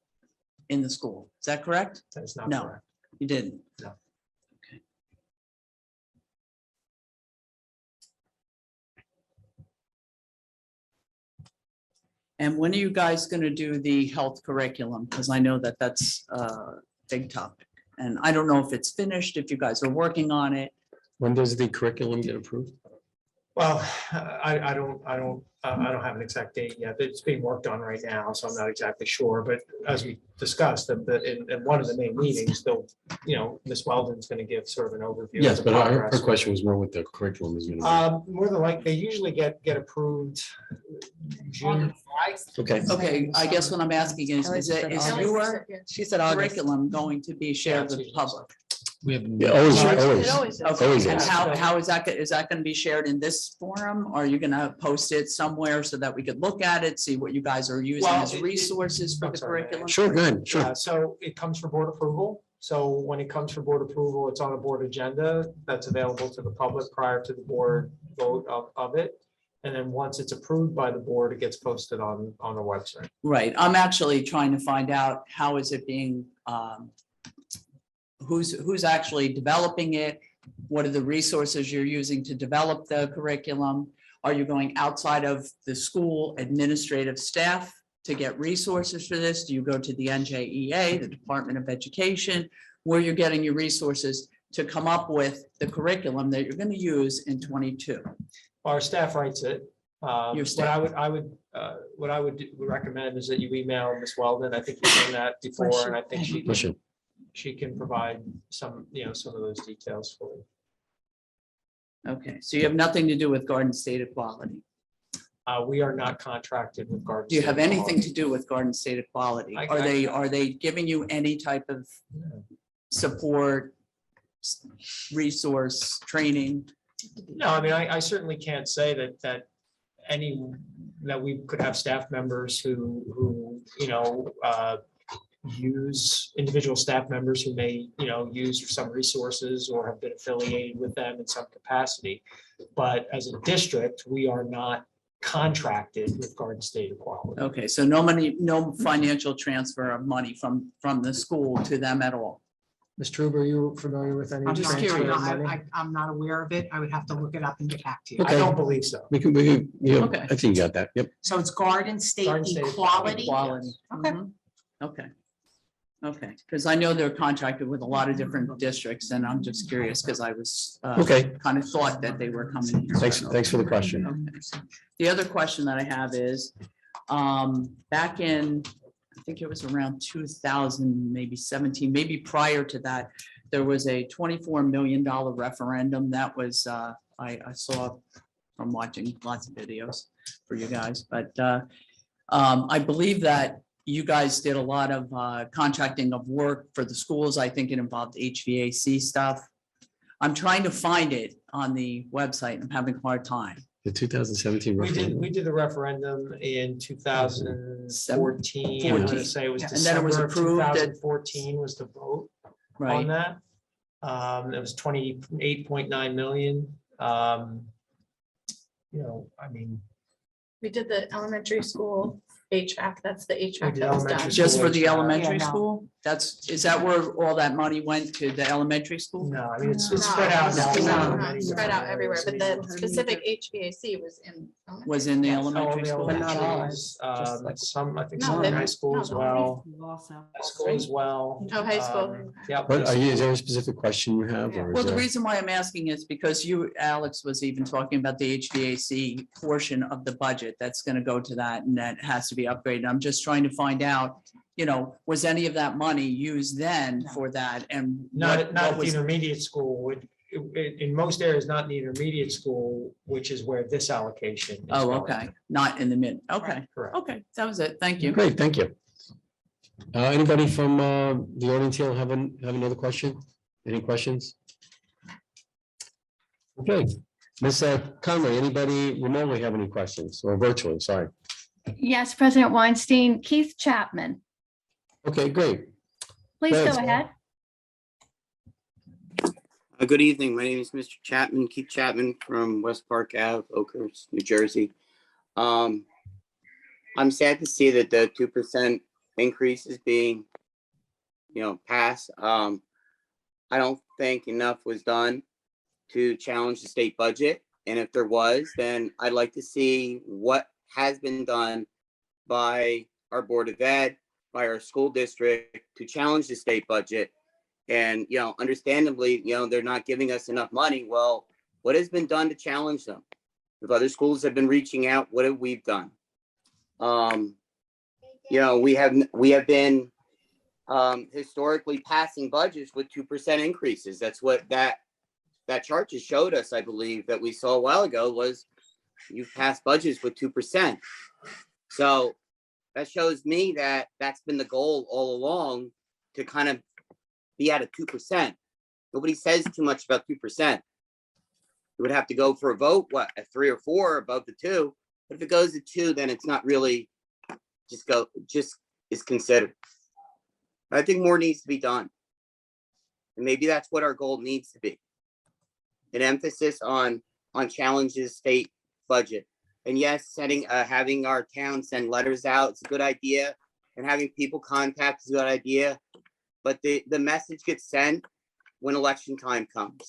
in the school. Is that correct? That's not No. correct. You didn't? No. Okay. And when are you guys going to do the health curriculum? Because I know that that's a big topic. And I don't know if it's finished, if you guys are working on it. when does the curriculum get approved? Well, I don't have an exact date yet. It's being worked on right now, so I'm not exactly sure. But as we discussed, in one of the main meetings, they'll, you know, Ms. Weldon's going to give sort of an overview. of Yes, the but her progress. question was more what the curriculum is gonna More than like, they usually get approved June. be. Okay. Okay, I guess what I'm asking is your She said August. curriculum going to be shared with the public? We have. Yeah, always, It always. always is. Okay, Always and is. how is that, is that gonna be shared in this forum? Or are you gonna post it somewhere so that we could look at it, see what you guys are using Well, as resources for I'm the sorry, curriculum? Sure, go ahead, sure. Yeah, so it comes for board approval. So when it comes for board approval, it's on a board agenda that's available to the public prior to the board vote of it. And then once it's approved by the board, it gets posted on the website. Right, I'm actually trying to find out how is it being, who's actually developing it? What are the resources you're using to develop the curriculum? Are you going outside of the school administrative staff to get resources for this? Do you go to the NJEA, the Department of Education, where you're getting your resources to come up with the curriculum that you're going to use in 22? Our staff writes it. Your What staff. what I would recommend is that you email Ms. Weldon. I think you've done that before, and I think Bless you. she can provide some, you know, some of those details for you. Okay, so you have nothing to do with Garden State Equality. We are not contracted with Garden. Do you State have anything Equality. to do with Garden State Equality? I- Are they giving you any type of support, resource, training? No, I mean, I certainly can't say that we could have staff members who, you know, use individual staff members who may, you know, use some resources or have been affiliated with them in some capacity. But as a district, we are not contracted with Garden State Equality. Okay, so no money, no financial transfer of money from the school to them at all? Ms. Truber, are you familiar with any? I'm just not, curious. I'm not aware of it. I would have to look it up and get back to you. I don't believe so. We can, yeah, Okay. I think you got that. Yep. So it's Garden State Garden State Equality. Quality. Okay. Mhm. Okay. Okay, because I know they're contracted with a lot of different districts and I'm just curious because I was Okay, kind of thought that they were coming here. thanks for the question. Okay. The other question that I have is, back in, I think it was around 2000, maybe 17, maybe prior to that, there was a $24 million referendum that was, I saw from watching lots of videos for you guys, but I believe that you guys did a lot of contracting of work for the schools. I think it involved HVAC stuff. I'm trying to find it on the website. I'm having a hard time. The 2017 We referendum. did the referendum in 2014. I'm gonna say it was Yeah, and then it was December of approved at- 2014 was the vote on Right. that. It was 28.9 million. I mean, We did the elementary school HVAC, that's the HVAC did that was done. elementary Just for the Yeah, elementary no. school? Is that where all that money went to the elementary school? no, I mean, it's No, spread out now. it's over not many Spread out different everywhere, areas. but I the mean, specific HVAC was in. Was in the Yes. all elementary the school? But not all. elementaries, Just like- some, I think No, some in they- high school no, as the well, Also. high school as well. Oh, high school. Yeah. What, is there a specific question you have? or is Well, the there- reason why I'm asking is because you, Alex, was even talking about the HVAC portion of the budget that's gonna go to that, and that has to be upgraded. I'm just trying to find out, was any of that money used then for that, and Not, what not at the was? intermediate school, in most areas, not in the intermediate school, which is where this allocation. is Oh, going. okay, not in the mid, okay, Correct. okay, that was it, thank you. Great, thank you. Anybody from the audience here have another question? Any questions? Okay, Ms. Conley, anybody remotely have any questions or virtually? Sorry. Yes, President Weinstein, Keith Chapman, Okay, great. please Go go ahead, ahead. Good evening. My name is Mr. Chapman, Keith Chapman from West Park Ave, Oakhurst, New Jersey. I'm sad to see that the 2% increase is being, passed. I don't think enough was done to challenge the state budget. And if there was, then I'd like to see what has been done by our Board of Ed, by our school district to challenge the state budget. And, understandably, they're not giving us enough money. Well, what has been done to challenge them? If other schools have been reaching out, what have we done? We have been historically passing budgets with 2% increases. That's what that chart just showed us, I believe, that we saw a while ago was you've passed budgets with 2%. So that shows me that that's been the goal all along, to kind of be at a 2%. Nobody says too much about 2%. You would have to go for a vote, a 3 or 4 above the 2. But if it goes to 2, then it's not really just is considered. But I think more needs to be done. And maybe that's what our goal needs to be. An emphasis on challenges state budget. And yes, having our town send letters out, it's a good idea. And having people contact is a good idea. But the message gets sent when election time comes.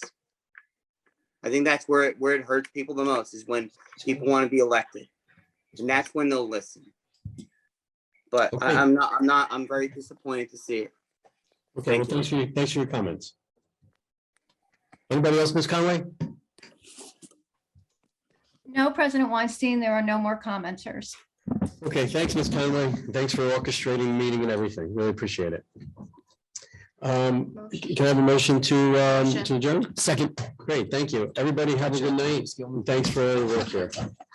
I think that's where it hurts people the most, is when people want to be elected. And that's when they'll listen. But Okay. I'm very disappointed to see it. Okay, well, thanks for your comments. Anybody else, Ms. Conway? No, President Weinstein, there are no more commenters. Okay, thanks, Ms. Conway. Thanks for orchestrating the meeting and everything. Really appreciate it. Can I have a motion to adjourn? Second. Great, thank you. Everybody have a good night. Thanks for the work here.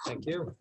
Thank you.